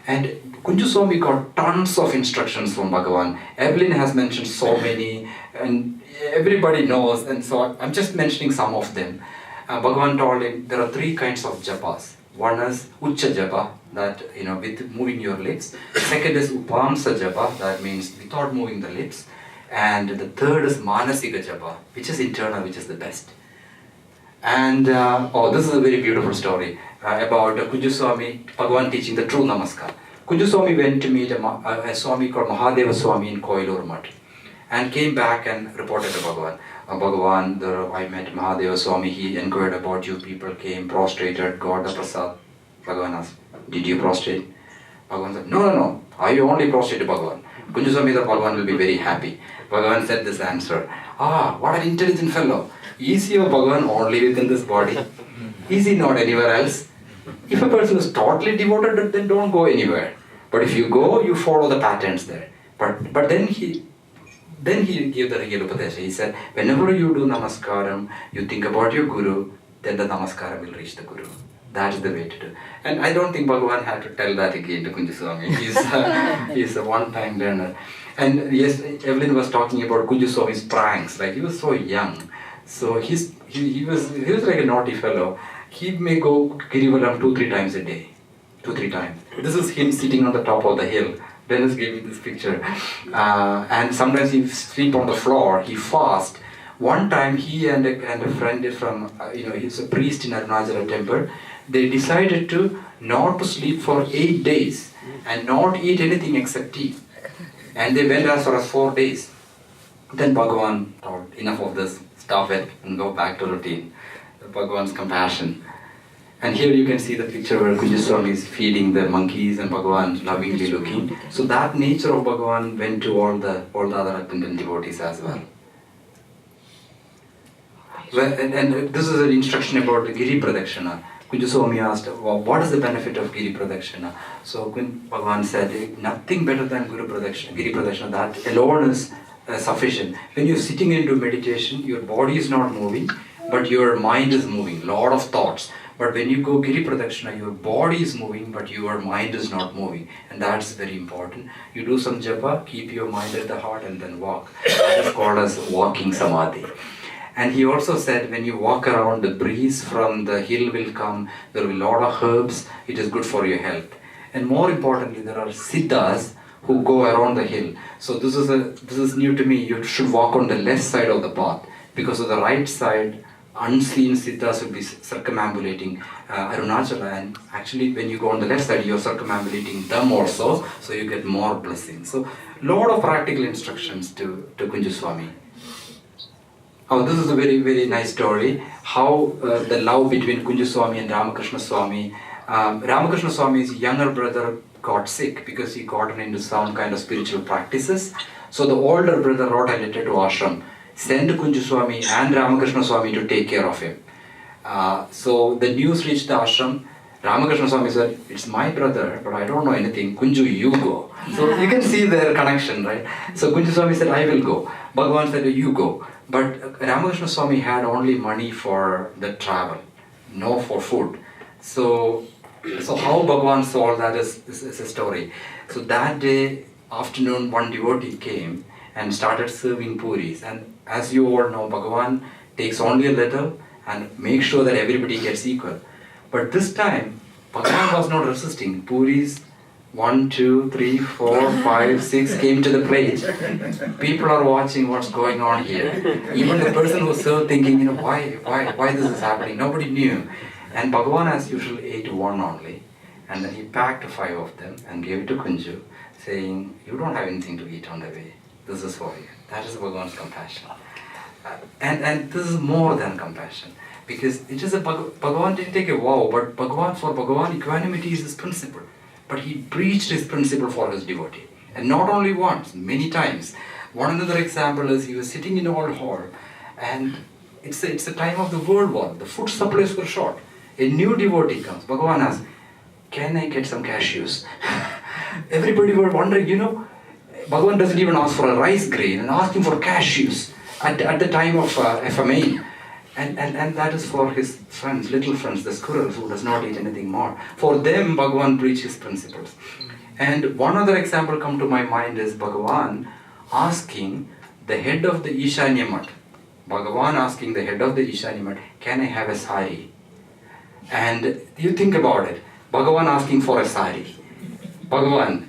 And Kunju Swami got tons of instructions from Bhagavan. Evelyn has mentioned so many, and everybody knows, and so I'm just mentioning some of them. Bhagavan told him there are 3 kinds of japas. One is Ucha japa, that with moving your lips. Second is Upamsa japa, that means without moving the lips. And the third is Manasika japa, which is internal, which is the best. And this is a very beautiful story about Kunju Swami, Bhagavan teaching the true Namaskar. Kunju Swami went to meet a Swami called Mahadeva Swami in Koilur Mutt and came back and reported to Bhagavan. Bhagavan, I met Mahadeva Swami, he inquired about you, people came, prostrated, got the prasad. Bhagavan asked, did you prostrate? Bhagavan said, no, I only prostrate to Bhagavan. Kunju Swami thought Bhagavan will be very happy. Bhagavan said this answer, what an intelligent fellow. Is your Bhagavan only within this body? Is he not anywhere else? If a person is totally devoted, then don't go anywhere. But if you go, you follow the patterns there. But then he gave the real upadesha. He said, whenever you do namaskaram, you think about your guru, then the namaskaram will reach the guru. That's the way to do. And I don't think Bhagavan had to tell that again to Kunju Swami. He's a one-time learner. And yes, Evelyn was talking about Kunju Swami's pranks. Like, he was so young. So he was like a naughty fellow. He may go Girivaram 2-3 times a day. 2-3 times. This is him sitting on the top of the hill. Dennis gave me this picture. And sometimes he sleep on the floor. He fast. One time he and a friend from, he's a priest in Arunachala temple. They decided to not to sleep for 8 days and not eat anything except tea. And they went as far as 4 days. Then Bhagavan thought, enough of this, stop it and go back to routine. Bhagavan's compassion. And here you can see the picture where Kunju Swami is feeding the monkeys and Bhagavan lovingly looking. So that nature of Bhagavan went to all the other attendant devotees as well. And this is an instruction about the Giri Pradakshina. Kunju Swami asked, what is the benefit of Giri Pradakshina? So Bhagavan said, nothing better than Giri Pradakshina. That alone is sufficient. When you're sitting into meditation, your body is not moving, but your mind is moving, lot of thoughts. But when you go Giri Pradakshina, your body is moving, but your mind is not moving. And that's very important. You do some japa, keep your mind at the heart and then walk. That is called as walking samadhi. And he also said, when you walk around, the breeze from the hill will come, there will be a lot of herbs, it is good for your health. And more importantly, there are siddhas who go around the hill. So this is new to me. You should walk on the left side of the path, because of the right side, unseen siddhas will be circumambulating Arunachala, and actually when you go on the left side, you're circumambulating them also, so you get more blessings. So lot of practical instructions to Kunju Swami. Oh, this is a very, very nice story. How the love between Kunju Swami and Ramakrishna Swami. Ramakrishna Swami's younger brother got sick because he got into some kind of spiritual practices. So the older brother wrote a letter to ashram, send Kunju Swami and Ramakrishna Swami to take care of him. So the news reached the ashram. Ramakrishna Swami said, it's my brother, but I don't know anything. Kunju, you go. So you can see their connection, right? So Kunju Swami said, I will go. Bhagavan said, you go. But Ramakrishna Swami had only money for the travel, no for food. So how Bhagavan solved that is a story. So that day, afternoon, one devotee came and started serving puris. And as you all know, Bhagavan takes only a little and makes sure that everybody gets equal. But this time, Bhagavan was not resisting. Puris, 1, 2, 3, 4, 5, 6 came to the plate. People are watching what's going on here. Even the person who served thinking, why this is happening? Nobody knew. And Bhagavan as usual ate one only. And then he packed 5 of them and gave it to Kunju, saying, you don't have anything to eat on the way. This is for you. That is Bhagavan's compassion. And this is more than compassion. Because it is Bhagavan didn't take a vow, but for Bhagavan, equanimity is his principle. But he preached his principle for his devotee. And not only once, many times. One another example is he was sitting in a old hall, and it's a time of the World War. The food supplies were short. A new devotee comes. Bhagavan asks, can I get some cashews? Everybody were wondering, Bhagavan doesn't even ask for a rice grain and asking for cashews at the time of famine. And that is for his friends, little friends, the squirrels who does not eat anything more. For them, Bhagavan preached his principles. And one other example come to my mind is Bhagavan asking the head of the Ishanya Mat. Bhagavan asking the head of the Ishanya Mat, can I have a sari? And you think about it, Bhagavan asking for a sari. Bhagavan,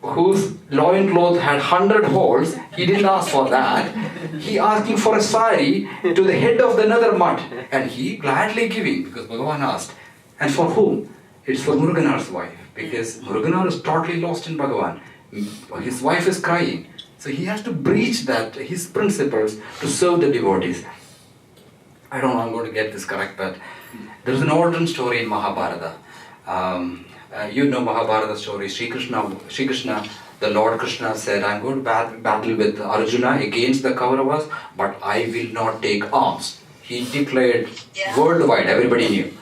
whose loincloth had 100 holes, he didn't ask for that. He asking for a sari to the head of another mutt. And he gladly giving, because Bhagavan asked. And for whom? It's for Muruganar's wife. Because Muruganar is totally lost in Bhagavan. His wife is crying. So he has to breach that, his principles, to serve the devotees. I don't know, I'm going to get this correct, but there's an olden story in Mahabharata. You know Mahabharata story. Sri Krishna, the Lord Krishna said, I'm going to battle with Arjuna against the Kauravas, but I will not take arms. He declared worldwide, everybody knew.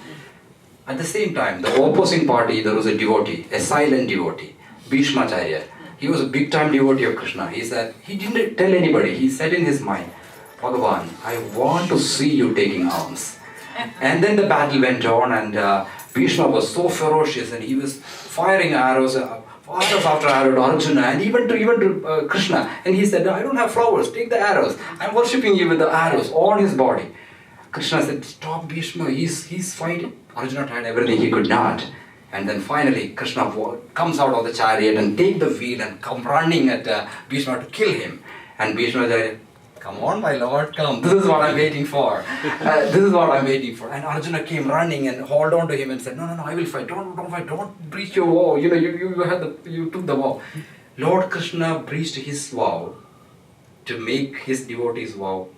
At the same time, the opposing party, there was a devotee, a silent devotee. Bhishmacharya. He was a big time devotee of Krishna. He said, he didn't tell anybody. He said in his mind, Bhagavan, I want to see you taking arms. And then the battle went on, and Bhishma was so ferocious, and he was firing arrows, arrows after arrow to Arjuna, and even to Krishna. And he said, I don't have flowers, take the arrows. I'm worshipping you with the arrows on his body. Krishna said, stop Bhishma, he's fighting. Arjuna tried everything he could not. And then finally, Krishna comes out of the chariot and take the wheel and come running at Bhishma to kill him. And Bhishma said, come on, my lord, come. This is what I'm waiting for. This is what I'm waiting for. And Arjuna came running and hauled on to him and said, no, I will fight. Don't fight. Don't breach your vow. You took the vow. Lord Krishna breached his vow to make his devotees' vow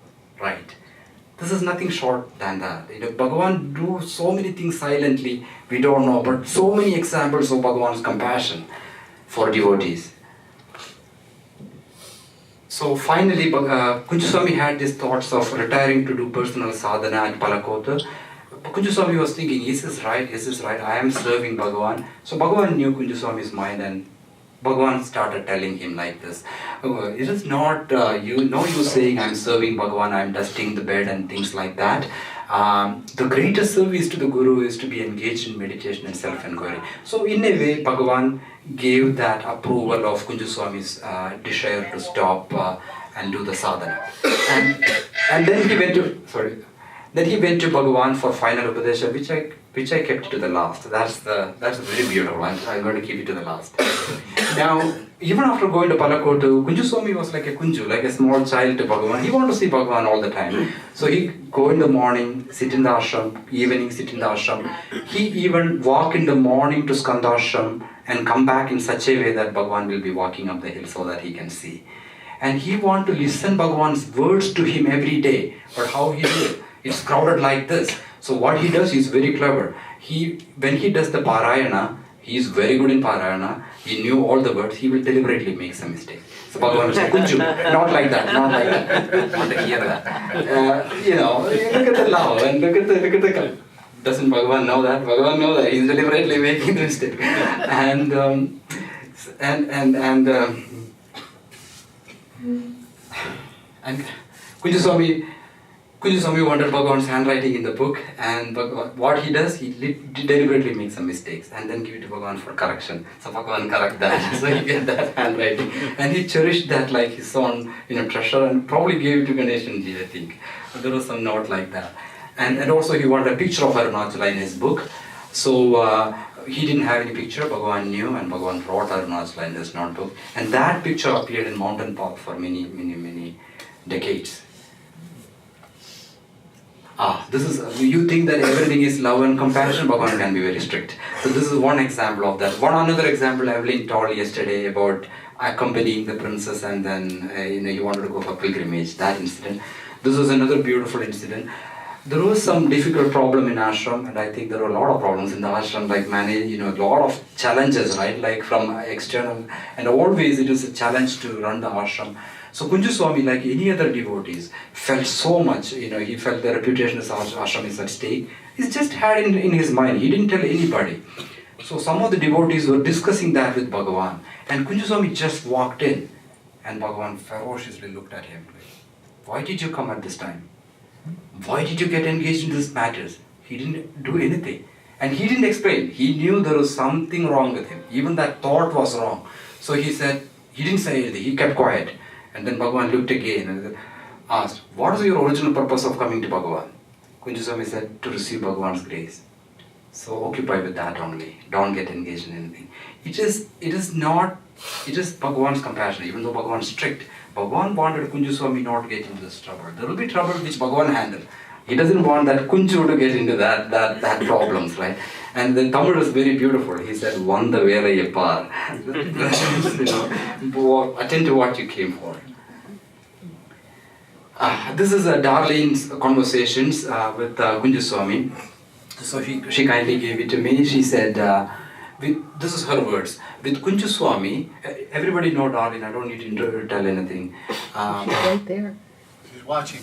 right. This is nothing short than that. Bhagavan do so many things silently, we don't know, but so many examples of Bhagavan's compassion for devotees. So finally, Kunjaswami had these thoughts of retiring to do personal sadhana at Palakota. Kunjaswami was thinking, is this right? I am serving Bhagavan. So Bhagavan knew Kunjaswami's mind, and Bhagavan started telling him like this. It is not, you saying I'm serving Bhagavan, I'm dusting the bed and things like that. The greatest service to the Guru is to be engaged in meditation and self-inquiry. So in a way, Bhagavan gave that approval of Kunjaswami's desire to stop and do the sadhana. And then he went to Bhagavan for final upadesha, which I kept to the last. That's very beautiful one. I'm going to keep it to the last. Now, even after going to Palakotu, Kunjaswami was like a Kunju, like a small child to Bhagavan. He wanted to see Bhagavan all the time. So he go in the morning, sit in the ashram, evening sit in the ashram. He even walk in the morning to Skandashram and come back in such a way that Bhagavan will be walking up the hill so that he can see. And he want to listen Bhagavan's words to him every day. But how he do it? It's crowded like this. So what he does is very clever. When he does the Parayana, he is very good in Parayana. He knew all the words. He will deliberately make some mistakes. So Bhagavan will say, Kunju, not like that. I want to hear that. Look at the love and look at the. Doesn't Bhagavan know that? Bhagavan knows that. He's deliberately making the mistake. And Kunjaswami wanted Bhagavan's handwriting in the book, and what he does, he deliberately makes some mistakes and then give it to Bhagavan for correction. So Bhagavan correct that, so he get that handwriting. And he cherished that like his own treasure, and probably gave it to Ganesha, I think. There was some note like that. And also he wanted a picture of Arunachala in his book. So he didn't have any picture, Bhagavan knew, and Bhagavan brought Arunachala in his notebook. And that picture appeared in Mountain Park for many decades. This is, you think that everything is love and compassion, Bhagavan can be very strict. So this is one example of that. Another example Evelyn told yesterday about accompanying the princess, and then he wanted to go for pilgrimage, that incident. This was another beautiful incident. There was some difficult problem in ashram, and I think there were a lot of problems in the ashram, like a lot of challenges, right? Like from external, and always it is a challenge to run the ashram. So Kunjaswami, like any other devotees, felt so much, he felt the reputation of ashram is at stake. He just had in his mind, he didn't tell anybody. So some of the devotees were discussing that with Bhagavan, and Kunjaswami just walked in, and Bhagavan ferociously looked at him. Why did you come at this time? Why did you get engaged in these matters? He didn't do anything. And he didn't explain. He knew there was something wrong with him. Even that thought was wrong. So he didn't say anything. He kept quiet. And then Bhagavan looked again and asked, what is your original purpose of coming to Bhagavan? Kunjaswami said, to receive Bhagavan's grace. So occupy with that only. Don't get engaged in anything. It is Bhagavan's compassion. Even though Bhagavan is strict, Bhagavan wanted Kunjaswami not to get into this trouble. There will be trouble which Bhagavan handled. He doesn't want that Kunju to get into that problems, right? And the Tamil is very beautiful. He said, Vanda Vela Par. Attend to what you came for. This is Darlene's conversations with Kunjaswami. So she kindly gave it to me. She said, this is her words. With Kunjaswami, everybody know Darlene, I don't need to tell anything. She's right there.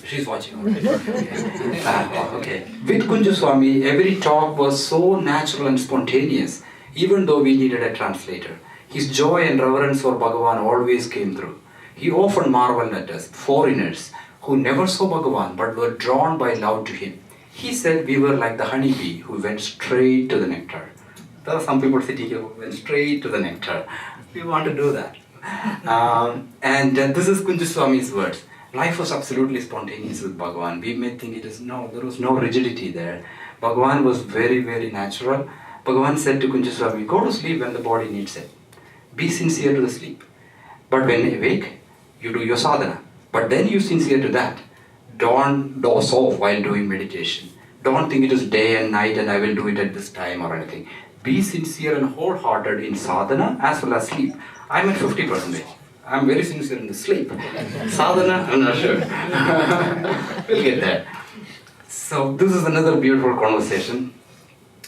She's watching. Okay. With Kunjaswami, every talk was so natural and spontaneous, even though we needed a translator. His joy and reverence for Bhagavan always came through. He often marveled at us, foreigners, who never saw Bhagavan but were drawn by love to him. He said we were like the honeybee who went straight to the nectar. There are some people sitting here who went straight to the nectar. We want to do that. This is Kunju Swami's words. Life was absolutely spontaneous with Bhagavan. We may think there was no rigidity there. Bhagavan was very, very natural. Bhagavan said to Kunju Swami, go to sleep when the body needs it. Be sincere to the sleep. But when you awake, you do your sadhana. But then you sincere to that. Don't doze off while doing meditation. Don't think it is day and night and I will do it at this time or anything. Be sincere and wholehearted in sadhana as well as sleep. I'm at 50%. I'm very sincere in the sleep. Sadhana, I'm not sure. We'll get there. So this is another beautiful conversation.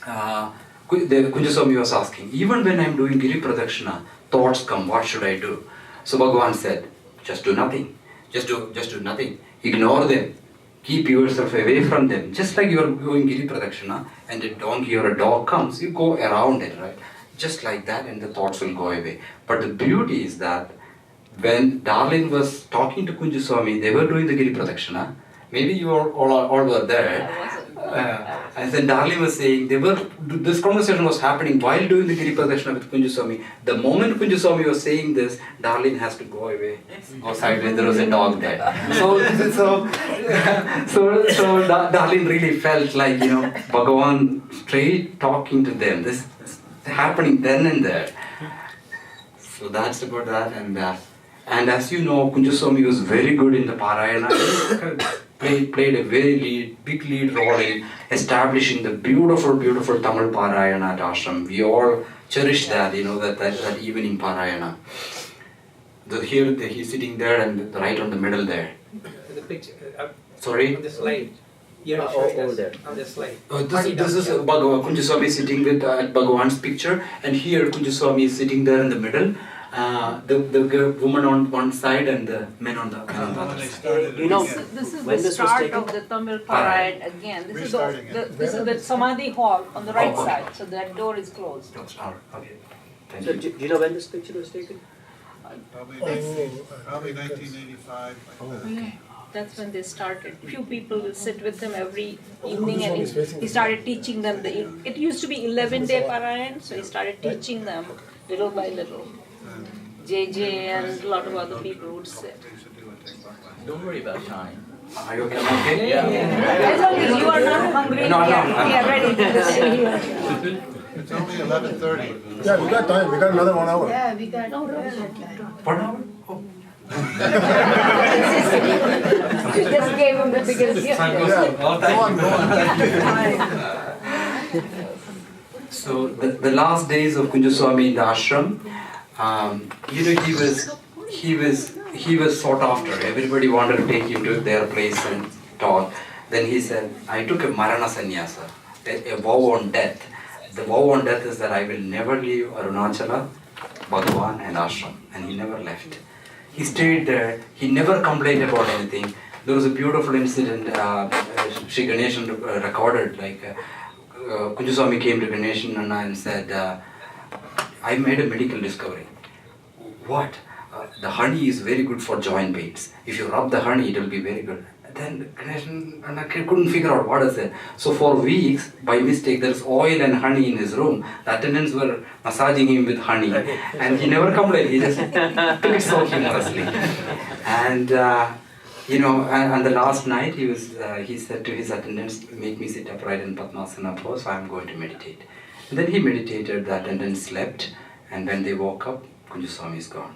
Kunju Swami was asking, even when I'm doing Giri Pradakshina, thoughts come, what should I do? So Bhagavan said, just do nothing. Just do nothing. Ignore them. Keep yourself away from them. Just like you are doing Giri Pradakshina and a donkey or a dog comes, you go around it, right? Just like that and the thoughts will go away. But the beauty is that when Darling was talking to Kunju Swami, they were doing the Giri Pradakshina. Maybe you all were there. And then Darling was saying, this conversation was happening while doing the Giri Pradakshina with Kunju Swami. The moment Kunju Swami was saying this, Darling has to go away. Outside when there was a dog there. So Darling really felt like, Bhagavan straight talking to them. This is happening then and there. So that's about that. And as you know, Kunju Swami was very good in the Parayana. Played a very big lead role in establishing the beautiful Tamil Parayana at ashram. We all cherish that, that evening Parayana. He's sitting there and right on the middle there. The picture. Sorry? On the slide. Yeah, over there. On the slide. This is Bhagavan. Kunju Swami sitting with Bhagavan's picture, and here Kunju Swami is sitting there in the middle. The woman on one side and the men on the other side. This is the start of the Tamil Parade again. This is the Samadhi hall on the right side. So that door is closed. Okay. Thank So you. do you know when this picture was taken? Probably 1985. That's when they started. Few people will sit with him every evening and he started teaching them. It used to be 11-day Parayan, so he started teaching them little by little. JJ and a lot of other people would sit. Don't worry about time. Are you okay? As long as you are not hungry, we are ready to stay here. It's only 11:30. Yeah, we got time. We got another 1 hour. Yeah, we got time. 1 hour? Oh. You just gave him the biggest gift. So the last days of Kunju Swami in the ashram, he was sought after. Everybody wanted to take him to their place and talk. Then he said, I took a Marana Sannyasa, a vow on death. The vow on death is that I will never leave Arunachala, Bhagavan and ashram. And he never left. He stayed there. He never complained about anything. There was a beautiful incident Sri Ganesha recorded. Kunju Swami came to Ganesh and said, I made a medical discovery. What? The honey is very good for joint pains. If you rub the honey, it will be very good. Then Ganesh couldn't figure out what is it. So for weeks, by mistake, there's oil and honey in his room. The attendants were massaging him with honey. And he never complained. He just took it so humorously. And and the last night he said to his attendants, make me sit upright in Padmasana pose, I'm going to meditate. And then he meditated, the attendants slept, and when they woke up, Kunju Swami is gone.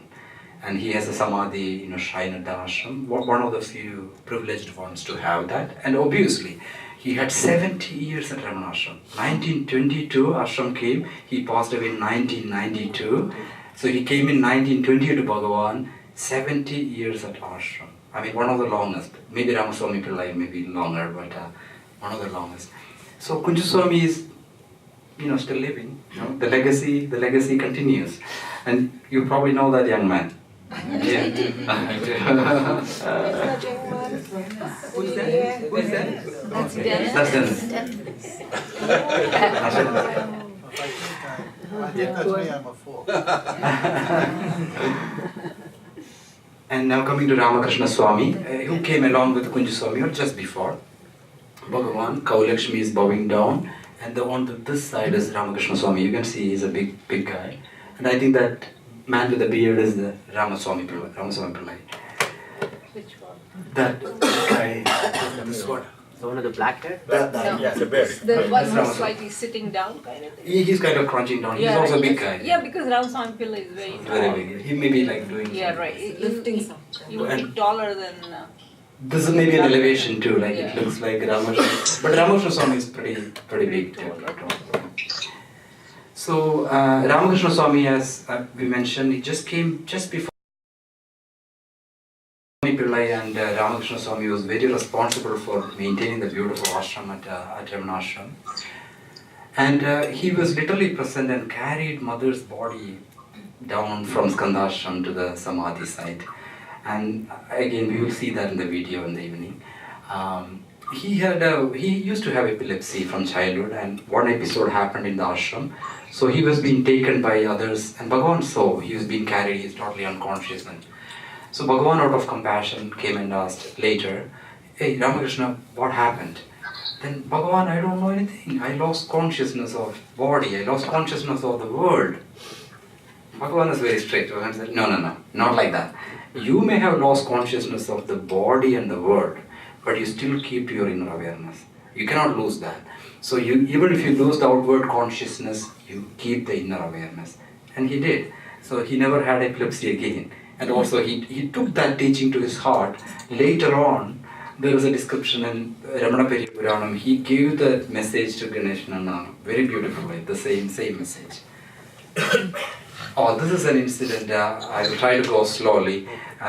And he has a samadhi, shrine at the ashram, one of the few privileged ones to have that. And obviously, he had 70 years at Ramana ashram. 1922, ashram came, he passed away in 1992. So he came in 1920 to Bhagavan, 70 years at ashram. I mean, one of the longest. Maybe Ramaswamy Pillai may be longer, but one of the longest. So Kunju Swami is, still living. The legacy continues. And you probably know that young man. Yeah. Who's that? That's Dennis. That's Dennis. That's me, I'm a fool. And now coming to Ramakrishna Swami, who came along with Kunju Swami or just before. Bhagavan, Kaulakshmi is bowing down, and on this side is Ramakrishna Swami. You can see he's a big guy. And I think that man with the beard is the Ramaswamy Pillai. Which one? That guy, this one. The one with the black hair? No. Yeah, the bear. The one who's Ramaswamy. slightly sitting down kind of thing. He's kind of crunching down. He's Yeah, also a right. big guy. Yeah, because Ramaswamy Pillai is very tall. Very big. He may be like doing Yeah, something. right. Lifting He something. would be taller than. This is maybe an elevation too, like Yeah. it looks like Ramakrishna. But Ramakrishna Swami is pretty big too. So Ramakrishna Swami, as we mentioned, he just came just before Swami Pillai, and Ramakrishna Swami was very responsible for maintaining the beautiful ashram at Ramana ashram. And he was literally present and carried mother's body down from Skandashram to the Samadhi site. And again, we will see that in the video in the evening. He used to have epilepsy from childhood, and one episode happened in the ashram. So he was being taken by others, and Bhagavan saw he was being carried, he's totally unconscious. So Bhagavan, out of compassion, came and asked later, "Hey Ramakrishna, what happened?" Then Bhagavan, "I don't know anything. I lost consciousness of body, I lost consciousness of the world." Bhagavan is very strict. Bhagavan said, No, not like that. You may have lost consciousness of the body and the world, but you still keep your inner awareness. You cannot lose that. So even if you lose the outward consciousness, you keep the inner awareness. And he did. So he never had epilepsy again. And also he took that teaching to his heart. Later on, there was a description in Ramana Puranam. He gave the message to Ganesh very beautifully, the same message. Oh, this is an incident. I will try to go slowly.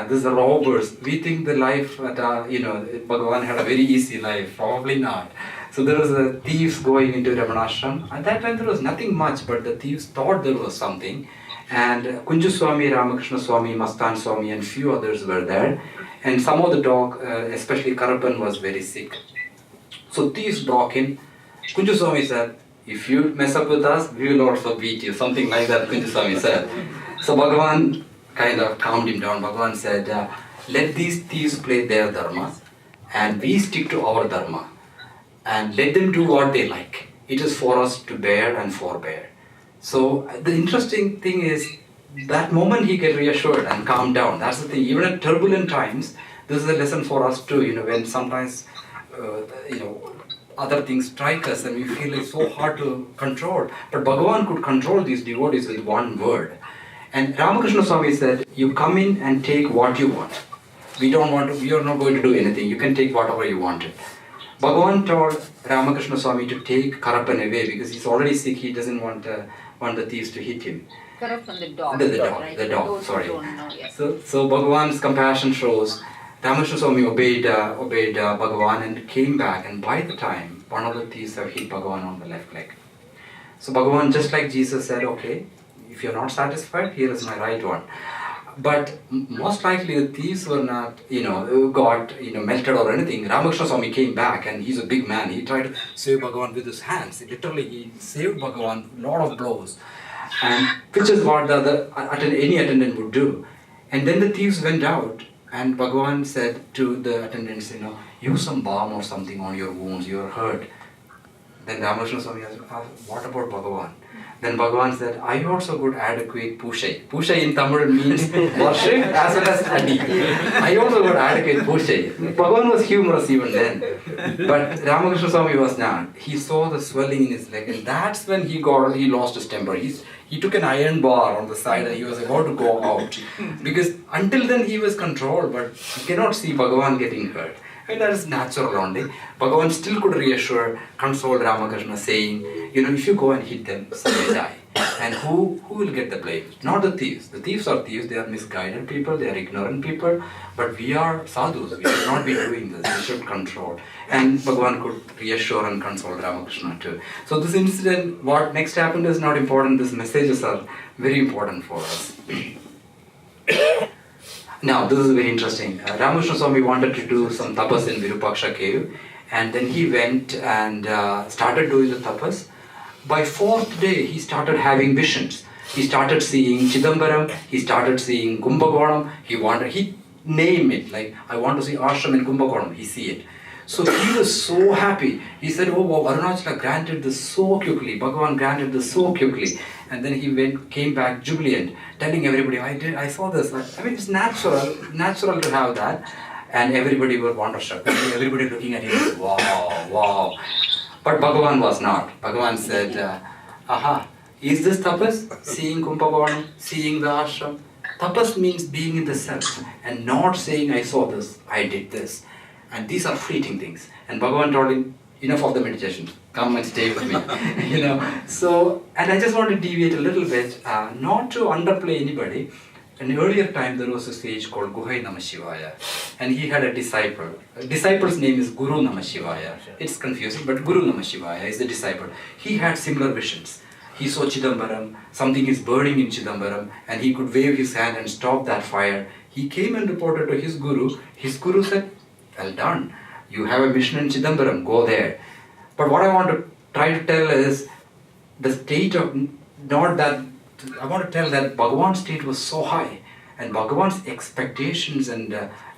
This is the robbers. We think the life that Bhagavan had a very easy life. Probably not. So there was a thieves going into Ramanashram. At that time there was nothing much, but the thieves thought there was something. And Kunju Swami, Ramakrishna Swami, Mastan Swami, and few others were there. And some of the dog, especially Karapan, was very sick. So thieves broke in. Kunju Swami said, "If you mess up with us, we will also beat you." Something like that, Kunju Swami said. So Bhagavan kind of calmed him down. Bhagavan said, "Let these thieves play their dharma, and we stick to our dharma. And let them do what they like. It is for us to bear and forbear." So the interesting thing is, that moment he get reassured and calmed down. That's the thing. Even at turbulent times, this is a lesson for us too. When sometimes, other things strike us and we feel it's so hard to control. But Bhagavan could control these devotees with one word. And Ramakrishna Swami said, "You come in and take what you want. We are not going to do anything. You can take whatever you wanted." Bhagavan told Ramakrishna Swami to take Karapan away because he's already sick. He doesn't want the thieves to hit him. Karapan, the dog. The dog, Those who sorry. don't know, yes. So Bhagavan's compassion shows. Ramakrishna Swami obeyed Bhagavan and came back, and by the time, one of the thieves have hit Bhagavan on the left leg. So Bhagavan, just like Jesus, said, "Okay, if you're not satisfied, here is my right one." But most likely the thieves were not, got, melted or anything. Ramakrishna Swami came back, and he's a big man. He tried to save Bhagavan with his hands. Literally, he saved Bhagavan a lot of blows. And which is what any attendant would do. And then the thieves went out, and Bhagavan said to the attendants, "Use some balm or something on your wounds, you are hurt." Then Ramakrishna Swami asked, "What about Bhagavan?" Then Bhagavan said, "I also got adequate pushai." Pushai in Tamil means worship as well as study. I also got adequate pushai. Bhagavan was humorous even then. But Ramakrishna Swami was not. He saw the swelling in his leg, and that's when he lost his temper. He took an iron bar on the side and he was about to go out. Because until then he was controlled, but he cannot see Bhagavan getting hurt. And that is natural only. Bhagavan still could reassure, console Ramakrishna, saying, if you go and hit them, some may die. And who will get the blame? Not the thieves. The thieves are thieves, they are misguided people, they are ignorant people. But we are sadhus, we should not be doing this, we should control. And Bhagavan could reassure and console Ramakrishna too. So this incident, what next happened is not important, these messages are very important for us. Now, this is very interesting. Ramakrishna Swami wanted to do some tapas in Virupaksha cave, and then he went and started doing the tapas. by fourth day, he started having visions. He started seeing Chidambaram, he started seeing Kumbakonam, he named it, like, I want to see ashram in Kumbakonam, he see it. So he was so happy. He said, oh wow, Arunachala granted this so quickly, Bhagavan granted this so quickly. And then he came back jubilant, telling everybody, I saw this. I mean, it's natural to have that. And everybody were wonderstruck. Everybody looking at him, wow, wow. But Bhagavan was not. Bhagavan said, aha, is this tapas? Seeing Kumbhakonam, seeing the ashram? Tapas means being in the self and not saying, I saw this, I did this. And these are fleeting things. And Bhagavan told him, enough of the meditation, come and stay with me. So, and I just want to deviate a little bit, not to underplay anybody. In an earlier time, there was a sage called Guhai Namah Shivaya, and he had a disciple. A disciple's name is Guru Namah Shivaya. It's confusing, but Guru Namah Shivaya is the disciple. He had similar visions. He saw Chidambaram, something is burning in Chidambaram, and he could wave his hand and stop that fire. He came and reported to his Guru. His Guru said, well done, you have a mission in Chidambaram, go there. But what I want to try to tell is the state of, not that, I want to tell that Bhagavan's state was so high, and Bhagavan's expectations and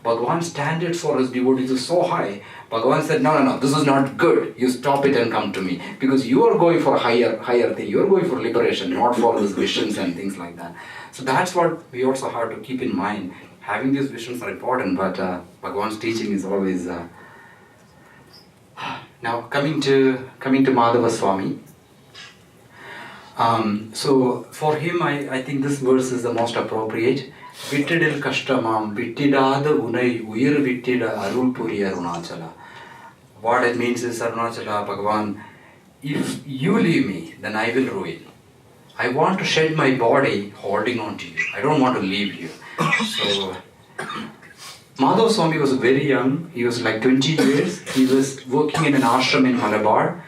Bhagavan's standards for his devotees is so high. Bhagavan said, no, this is not good. You stop it and come to me. Because you are going for a higher thing. You are going for liberation, not for these visions and things like that. So that's what we also have to keep in mind. Having these visions are important, but Bhagavan's teaching is always... Now, coming to Madhava Swami. So for him, I think this verse is the most appropriate. Vittidil kashtamam vittidada unai uyir vittida arul puri Arunachala. What it means is, Arunachala, Bhagavan, if you leave me, then I will ruin. I want to shed my body holding on to you. I don't want to leave you. So, Madhava Swami was very young. He was like 20 years. He was working in an ashram in Malabar.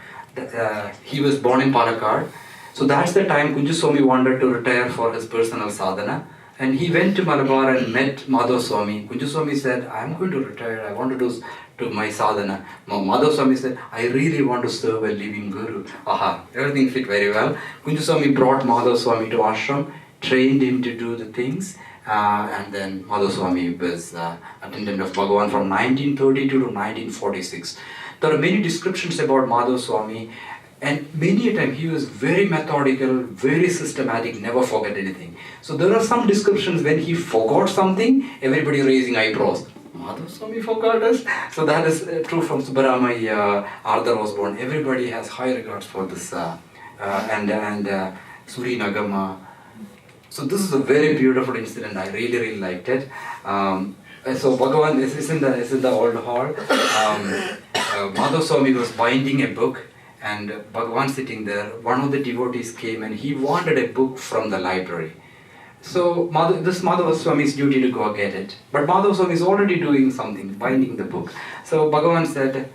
He was born in Palakkad. So that's the time Kunju Swami wanted to retire for his personal sadhana. And he went to Malabar and met Madhava Swami. Kunju Swami said, I am going to retire. I want to do my sadhana. Madhava Swami said, I really want to serve a living guru. Aha, everything fit very well. Kunju Swami brought Madhava Swami to ashram, trained him to do the things. And then Madhava Swami was attendant of Bhagavan from 1932 to 1946. There are many descriptions about Madhava Swami, and many a time he was very methodical, very systematic, never forget anything. So there are some descriptions when he forgot something, everybody raising eyebrows. Madhava Swami forgot us? So that is true from Subbaramaya, Arthur Osborne. Everybody has high regards for this. And Suri Nagama. So this is a very beautiful incident. I really liked it. So Bhagavan is in the old hall. Madhava Swami was binding a book, and Bhagavan sitting there. One of the devotees came and he wanted a book from the library. So this Madhava Swami's duty to go get it. But Madhava Swami is already doing something, binding the book. So Bhagavan said,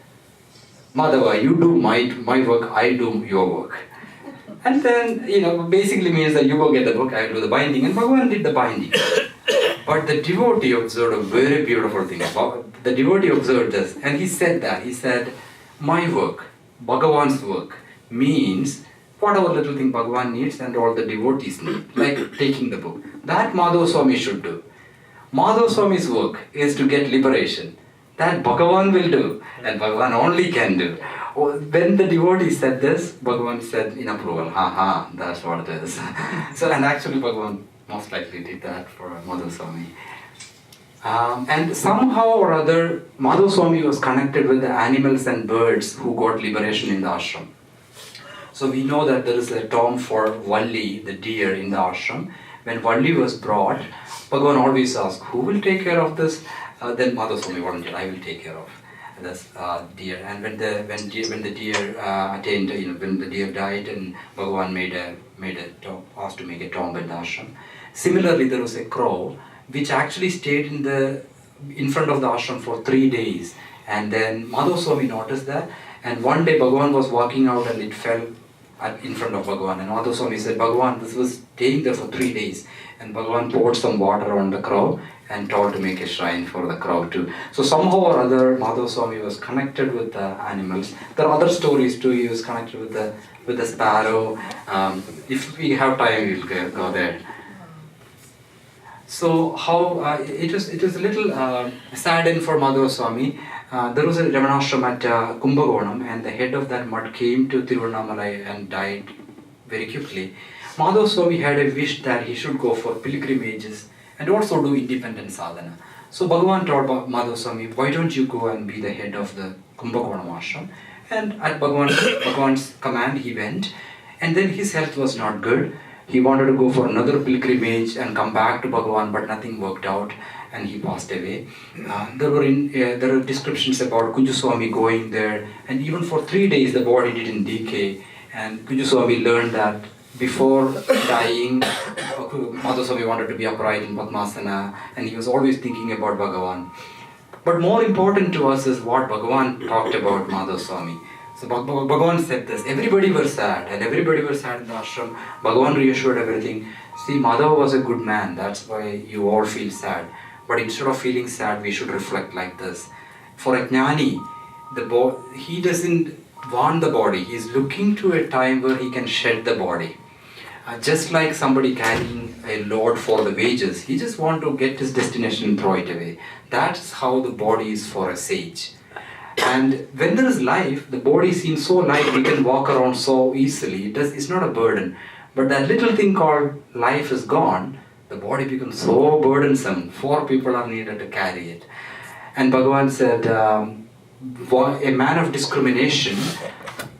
Madhava, you do my work, I do your work. And then, basically means that you go get the book, I do the binding, and Bhagavan did the binding. But the devotee observed a very beautiful thing. The devotee observed this, and he said, my work, Bhagavan's work, means whatever little thing Bhagavan needs and all the devotees need, like taking the book. That Madhava Swami should do. Madhava Swami's work is to get liberation. That Bhagavan will do, and Bhagavan only can do. When the devotee said this, Bhagavan said in approval, that's what it is. So, and actually Bhagavan most likely did that for Madhava Swami. And somehow or other, Madhava Swami was connected with the animals and birds who got liberation in the ashram. So we know that there is a tomb for Valli, the deer, in the ashram. When Valli was brought, Bhagavan always asked, who will take care of this? Then Madhava Swami volunteered, I will take care of this deer. And when the deer attained, when the deer died, and Bhagavan asked to make a tomb in the ashram. Similarly, there was a crow which actually stayed in front of the ashram for 3 days. And then Madhava Swami noticed that. And one day Bhagavan was walking out and it fell in front of Bhagavan. And Madhav Swami said, Bhagavan, this was staying there for 3 days. And Bhagavan poured some water on the crow and told to make a shrine for the crow too. So somehow or other, Madhav Swami was connected with the animals. There are other stories too. He was connected with the sparrow. If we have time, we'll go there. So how it was a little saddened for Madhav Swami. There was a Ramana ashram at Kumbhakonam, and the head of that mutt came to Tiruvannamalai and died very quickly. Madhav Swami had a wish that he should go for pilgrimages and also do independent sadhana. So Bhagavan told Madhav Swami, why don't you go and be the head of the Kumbhakonam ashram? And at Bhagavan's command he went, and then his health was not good. He wanted to go for another pilgrimage and come back to Bhagavan, but nothing worked out and he passed away. There are descriptions about Kunju Swami going there, and even for 3 days the body didn't decay. And Kunju Swami learned that before dying, Madhav Swami wanted to be upright in Padmasana, and he was always thinking about Bhagavan. But more important to us is what Bhagavan talked about Madhav Swami. So Bhagavan said this, everybody was sad, and everybody was sad in the ashram. Bhagavan reassured everything. See, Madhava was a good man, that's why you all feel sad. But instead of feeling sad, we should reflect like this. For a jnani, he doesn't want the body, he's looking to a time where he can shed the body. Just like somebody carrying a load for the wages, he just wants to get his destination and throw it away. That's how the body is for a sage. And when there is life, the body seems so light, we can walk around so easily. It's not a burden. But that little thing called life is gone, the body becomes so burdensome. 4 people are needed to carry it. And Bhagavan said, a man of discrimination,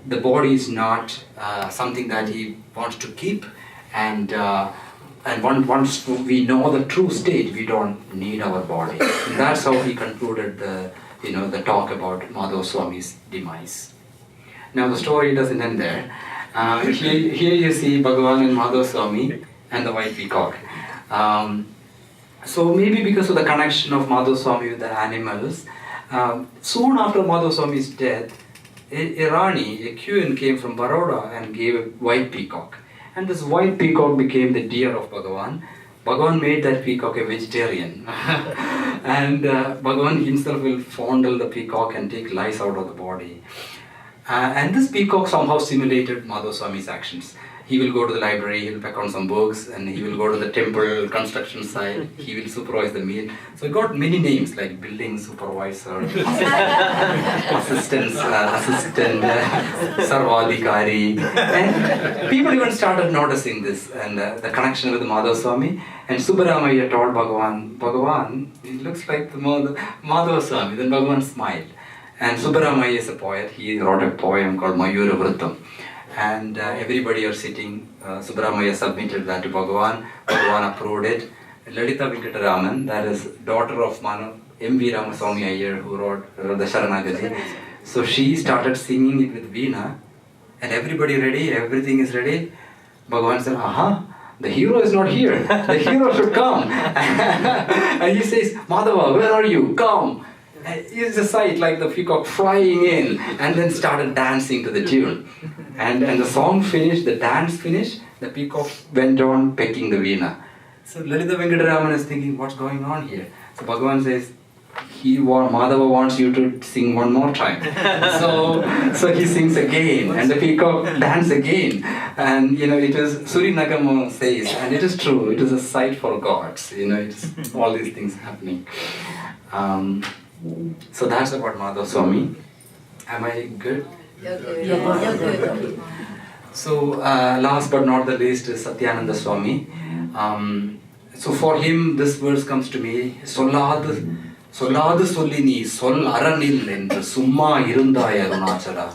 the body is not something that he wants to keep. And once we know the true state, we don't need our body. And that's how he concluded the talk about Madhav Swami's demise. Now the story doesn't end there. Here you see Bhagavan and Madhav Swami and the white peacock. So maybe because of the connection of Madhav Swami with the animals, soon after Madhav Swami's death, a Rani, a queen, came from Baroda and gave a white peacock. And this white peacock became the deer of Bhagavan. Bhagavan made that peacock a vegetarian. And Bhagavan himself will fondle the peacock and take lice out of the body. And this peacock somehow simulated Madhav Swami's actions. He will go to the library, he will pick on some books, and he will go to the temple construction site, he will supervise the meal. So he got many names like building supervisor, assistant, Sarvadhikari. And people even started noticing this and the connection with Madhav Swami. And Subbaramaya told Bhagavan, it looks like the Madhav Swami. Then Bhagavan smiled. And Subbaramaya is a poet. He wrote a poem called Mayura Vrittam. And everybody are sitting. Subbaramaya submitted that to Bhagavan. Bhagavan approved it. Lalita Venkataraman, that is daughter of M.V. Ramaswamy Iyer, who wrote the Sharanagati. So she started singing it with Veena. And everybody ready? Everything is ready? Bhagavan said, the hero is not here. The hero should come. And he says, Madhava, where are you? Come. It's a sight like the peacock flying in and then started dancing to the tune. And the song finished, the dance finished, the peacock went on pecking the veena. So Lalita Venkataraman is thinking, what's going on here? So Bhagavan says, Madhava wants you to sing one more time. So he sings again and the peacock dances again. And it is, Suri Nagama says, and it is true, it is a sight for gods. It's all these things happening. So that's about Madhav Swami. Am I good? You're good. So last but not the least is Satyananda Swami. So for him this verse comes to me, Solladu sollini sol aranil endru summa irundai Arunachala.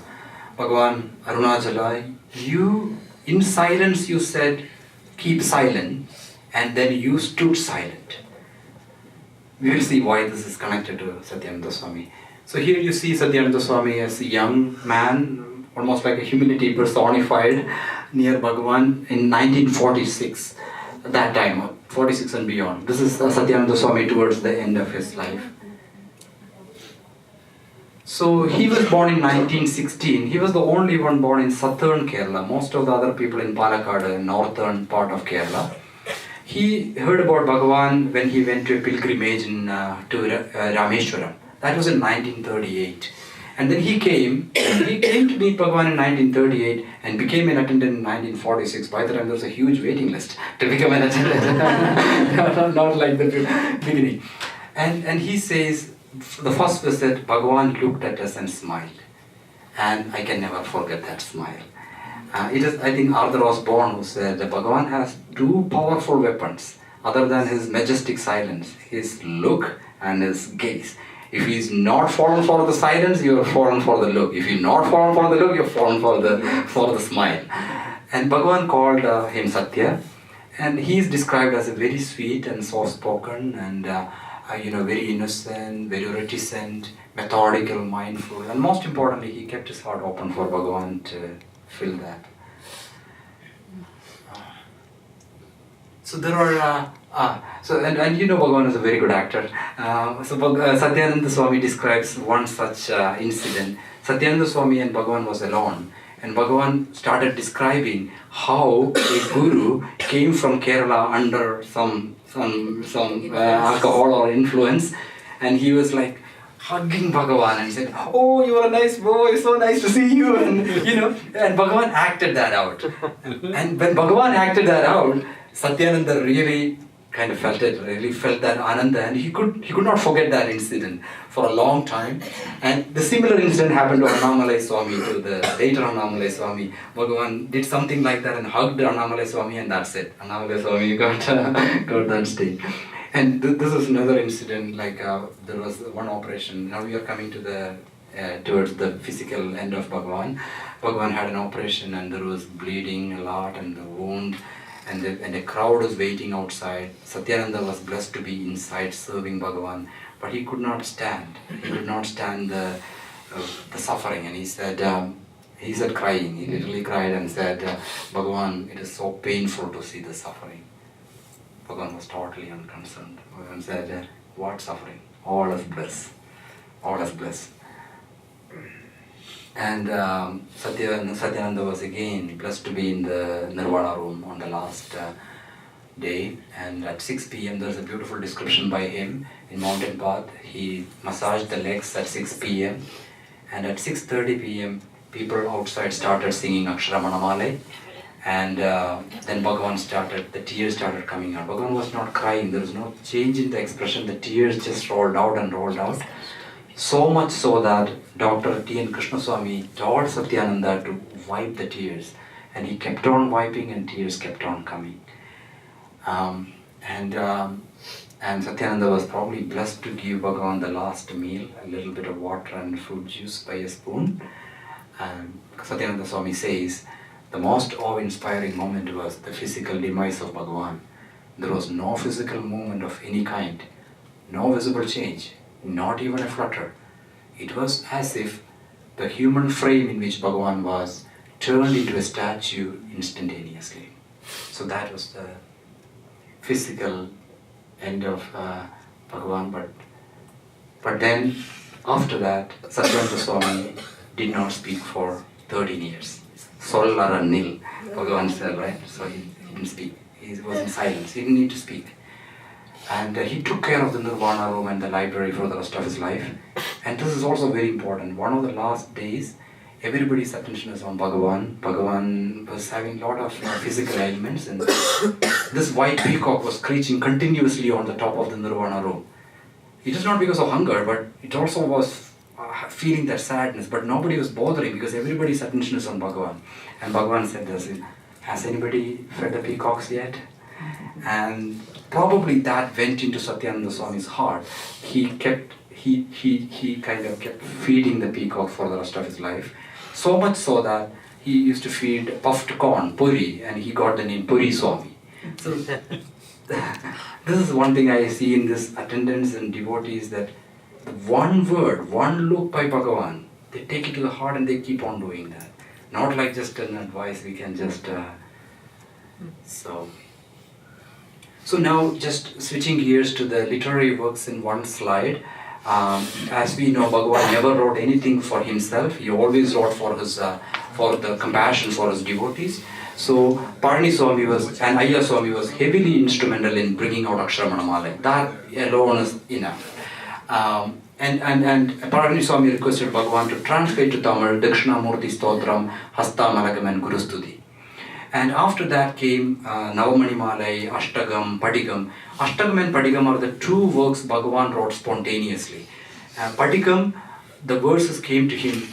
Bhagavan, Arunachala, you in silence you said keep silent, and then you stood silent. We will see why this is connected to Satyananda Swami. So here you see Satyananda Swami as a young man, almost like a humility personified near Bhagavan in 1946, at that time, 46 and beyond. This is Satyananda Swami towards the end of his life. So he was born in 1916. He was the only one born in southern Kerala. Most of the other people in Palakkad, northern part of Kerala. He heard about Bhagavan when he went to a pilgrimage to Rameshwaram. That was in 1938. And then he came to meet Bhagavan in 1938 and became an attendant in 1946. By the time there was a huge waiting list to become an attendant. Not like the beginning. And he says, the first visit, Bhagavan looked at us and smiled. And I can never forget that smile. It is, I think, Arthur Osborne who said that Bhagavan has two powerful weapons other than his majestic silence, his look and his gaze. If he's not fallen for the silence, you're fallen for the look. If you're not fallen for the look, you're fallen for the smile. And Bhagavan called him Satya, and he's described as a very sweet and soft-spoken and very innocent, very reticent, methodical, mindful, and most importantly, he kept his heart open for Bhagavan to fill that. So there are, and you know Bhagavan is a very good actor. Satyananda Swami describes one such incident. Satyananda Swami and Bhagavan was alone, and Bhagavan started describing how a guru came from Kerala under some alcohol or influence, and he was like hugging Bhagavan and said, "Oh, you are a nice boy, so nice to see you," and and Bhagavan acted that out. And when Bhagavan acted that out, Satyananda really kind of felt that ananda, and he could not forget that incident for a long time. And the similar incident happened to Annamalai Swami, to the later Annamalai Swami. Bhagavan did something like that and hugged Annamalai Swami, and that's it. Annamalai Swami got that state. And this is another incident, like there was one operation. Now we are coming to towards the physical end of Bhagavan. Bhagavan had an operation and there was bleeding a lot and the wound. And the crowd was waiting outside. Satyananda was blessed to be inside serving Bhagavan, but he could not stand. He could not stand the suffering, and he said crying. He literally cried and said, "Bhagavan, it is so painful to see the suffering." Bhagavan was totally unconcerned. Bhagavan said, "What suffering? All is bliss. All is bliss." And Satyananda was again blessed to be in the Nirvana room on the last day. And at 6 p.m. there's a beautiful description by him in Mountain Path. He massaged the legs at 6 p.m. And at 6:30 p.m. people outside started singing Aksharamanamale. And then Bhagavan the tears started coming out. Bhagavan was not crying, there was no change in the expression, the tears just rolled out and rolled out. So much so that Dr. T.N. Krishnaswamy told Satyananda to wipe the tears. And he kept on wiping and tears kept on coming. And Satyananda was probably blessed to give Bhagavan the last meal, a little bit of water and fruit juice by a spoon. Satyananda Swami says, the most awe-inspiring moment was the physical demise of Bhagavan. There was no physical movement of any kind, no visible change, not even a flutter. It was as if the human frame in which Bhagavan was turned into a statue instantaneously. So that was the physical end of Bhagavan. But then, after that, Satyananda Swami did not speak for 13 years. Solara nil, Bhagavan said, right? So he didn't speak. He was in silence. He didn't need to speak. And he took care of the Nirvana room and the library for the rest of his life. And this is also very important. One of the last days, everybody's attention is on Bhagavan. Bhagavan was having a lot of physical ailments, and this white peacock was screeching continuously on the top of the Nirvana room. It is not because of hunger, but it also was feeling that sadness. But nobody was bothering because everybody's attention is on Bhagavan. And Bhagavan said this, "Has anybody fed the peacocks yet?" And probably that went into Satyananda Swami's heart. He kind of kept feeding the peacock for the rest of his life. So much so that he used to feed puffed corn, puri, and he got the name Puri Swami. So this is one thing I see in this attendants and devotees, that the one word, one look by Bhagavan, they take it to the heart and they keep on doing that. Not like just an advice, we can just... So now just switching gears to the literary works in one slide. As we know, Bhagavan never wrote anything for himself. He always wrote for the compassion for his devotees. So Parni Swami and Ayya Swami was heavily instrumental in bringing out Aksharamanamala. That alone is enough. And Parni Swami requested Bhagavan to translate to Tamil Dakshinamurti Stotram, Hasta Malagam and Guru Stuti. And after that came Navamani Malai, Ashtagam, Padigam. Ashtagam and Padigam are the two works Bhagavan wrote spontaneously. Padigam, the verses came to him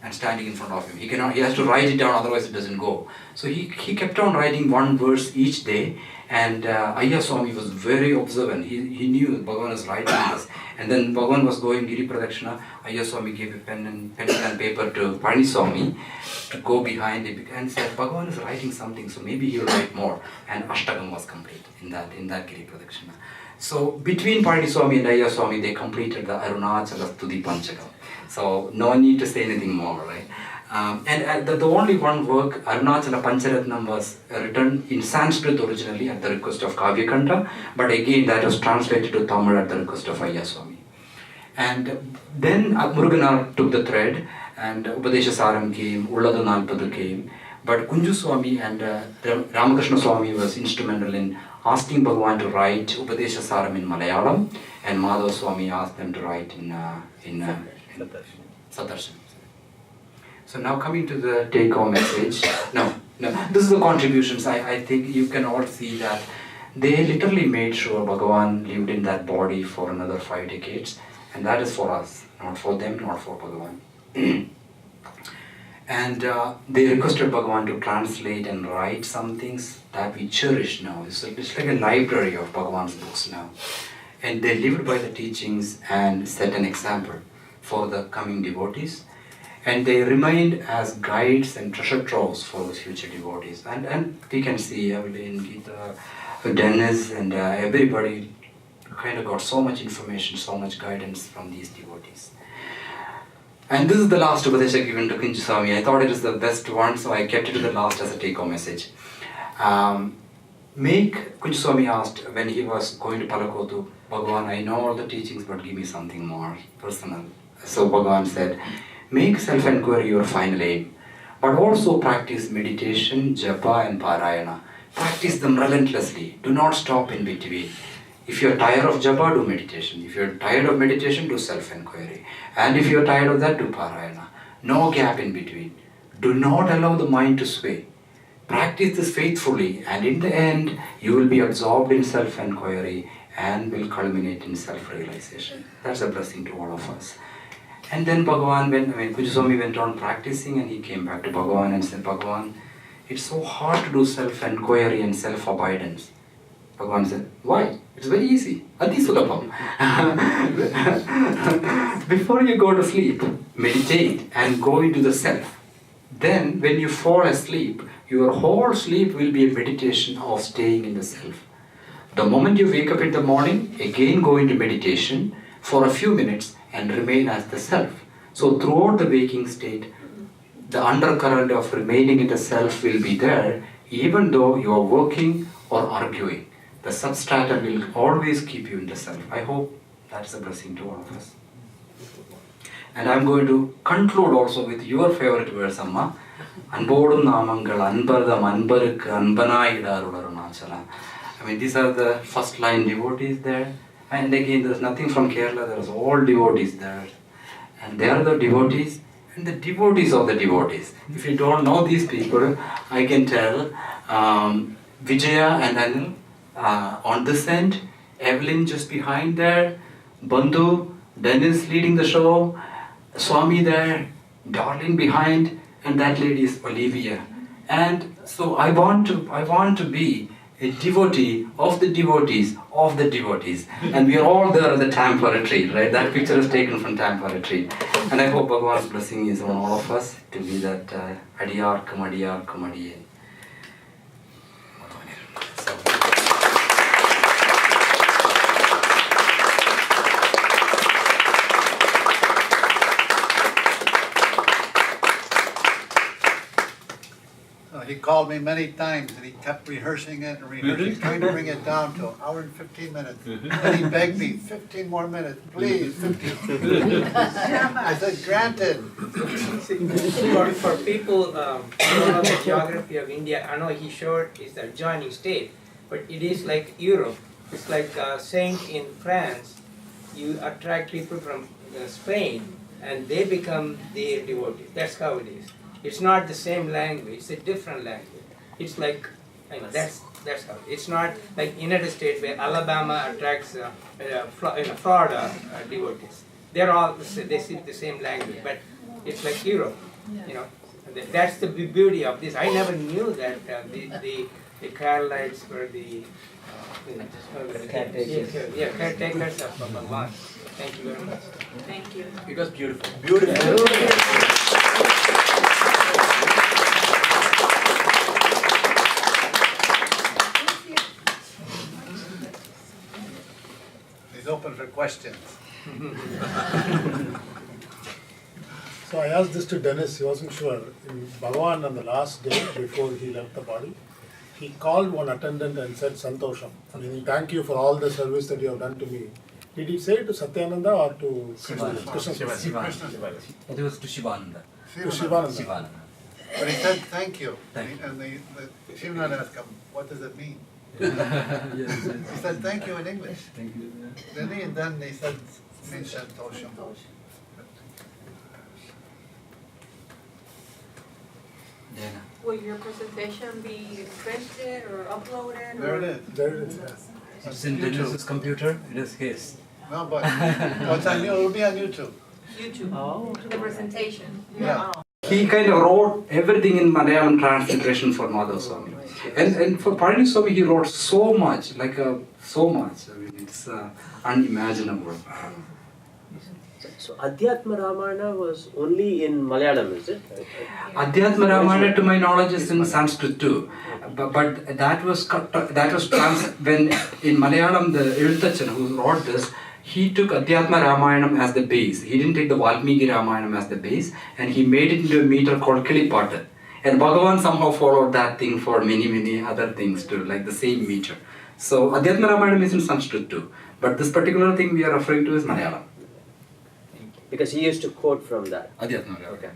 and standing in front of him. He has to write it down, otherwise it doesn't go. So he kept on writing one verse each day, and Ayya Swami was very observant. He knew that Bhagavan is writing this. And then Bhagavan was going Giri Pradakshina. Ayya Swami gave a pen and paper to Parni Swami to go behind it and said, Bhagavan is writing something, so maybe he'll write more. And Ashtagam was complete in that Giri Pradakshina. So between Parni Swami and Ayya Swami, they completed the Arunachala Studi Panchakam. So no need to say anything more, right? And the only one work, Arunachala Pancharatnam, was written in Sanskrit originally at the request of Kavyakanta, but again that was translated to Tamil at the request of Ayya Swami. And then Muruganar took the thread, and Upadesha Saram came, Ulladu Nalpadu came, but Kunju Swami and Ramakrishna Swami was instrumental in asking Bhagavan to write Upadesha Saram in Malayalam, and Madhav Swami asked them to write in Sadarshan. So now coming to the take-home message. No, this is the contributions. I think you can all see that they literally made sure Bhagavan lived in that body for another 5 decades, and that is for us, not for them, not for Bhagavan. And they requested Bhagavan to translate and write some things that we cherish now. It's like a library of Bhagavan's books now. And they lived by the teachings and set an example for the coming devotees. And they remained as guides and treasure troves for the future devotees. And we can see Evelyn, Gita, Dennis, and everybody kind of got so much information, so much guidance from these devotees. And this is the last Upadesha given to Kunju Swami. I thought it is the best one, so I kept it to the last as a take-home message. Kunju Swami asked when he was going to Palakotu, Bhagavan, I know all the teachings, but give me something more personal. So Bhagavan said, make self-inquiry your final aim, but also practice meditation, japa and parayana. Practice them relentlessly. Do not stop in between. If you are tired of japa, do meditation. If you are tired of meditation, do self-inquiry. And if you are tired of that, do parayana. No gap in between. Do not allow the mind to sway. Practice this faithfully, and in the end, you will be absorbed in self-inquiry and will culminate in self-realization. That's a blessing to all of us. And then Bhagavan, Kunju Swami went on practicing, and he came back to Bhagavan and said, Bhagavan, it's so hard to do self-inquiry and self-abidance. Bhagavan said, why? It's very easy. Adi Sulabham. Before you go to sleep, meditate and go into the self. Then, when you fall asleep, your whole sleep will be a meditation of staying in the self. The moment you wake up in the morning, again go into meditation for a few minutes and remain as the self. So throughout the waking state, the undercurrent of remaining in the self will be there, even though you are working or arguing. The substratum will always keep you in the self. I hope that's a blessing to all of us. And I'm going to conclude also with your favorite verse, Amma. Anbodum Mangala, Anbardam, Anbaruk, Anbanayida Arunachala. I mean, these are the first line devotees there. And again, there's nothing from Kerala, there's all devotees there. And they are the devotees and the devotees of the devotees. If you don't know these people, I can tell Vijaya and Anil on this end, Evelyn just behind there, Bandhu, Dennis leading the show, Swami there, Darling behind, and that lady is Olivia. And so I want to be a devotee of the devotees of the devotees. And we are all there at the Tampa retreat, right? That picture is taken from Tampa retreat. And I hope Bhagavan's blessing is on all of us to be that Adiyar Kamadiye. he called me many times and he kept rehearsing it and rehearsing, trying to bring it down to an hour and 15 minutes. And he begged me, 15 more minutes, please, 15. I said, granted. For people who don't know the geography of India, I know he showed it's the adjoining state, but it is like Europe. It's like saying in France, you attract people from Spain and they become their devotees. That's how it is. It's not the same language, it's a different language. It's like, that's how. It's not like United States where Alabama attracts Florida devotees. They're all, they speak the same language, but it's like Europe, you know. That's the beauty of this. I never knew that the Carolites were the caretakers of Bhagavan. Thank you very much. Thank you. It was beautiful. He's open for questions. So I asked this to Dennis, he wasn't sure. In Bhagavan, on the last day before he left the body, he called one attendant and said, Santosham, meaning thank you for all the service that you have done to me. Did he say it to Satyananda or to Krishna? It was to Shivananda. To Shivananda. But he said, thank you. Thank you. And the Shivananda asked him, what does it mean? Yes. He said, thank you in English. Thank you. Then he said, means Santosham. Dana. Will your presentation be printed or uploaded? There it is. There it is, yes. It's in Dennis's computer, it is his. No, but it'll be on YouTube. YouTube. Oh. The presentation. Yeah. He kind of wrote everything in Malayalam transliteration for Madhav Swami. And for Parani Swami, he wrote so much, so much. I mean, it's unimaginable. So Adhyatma Ramayana was only in Malayalam, is it? Adhyatma Ramayana, to my knowledge, is in Sanskrit too. But that was when in Malayalam, the Ilthachan who wrote this, he took Adhyatma Ramayanam as the base. He didn't take the Valmiki Ramayanam as the base, and he made it into a meter called Kilipata. And Bhagavan somehow followed that thing for many other things too, like the same meter. So Adhyatma Ramayanam is in Sanskrit too. But this particular thing we are referring to is Malayalam. Because he used to quote from that. Adhyatma Ramayana. Okay.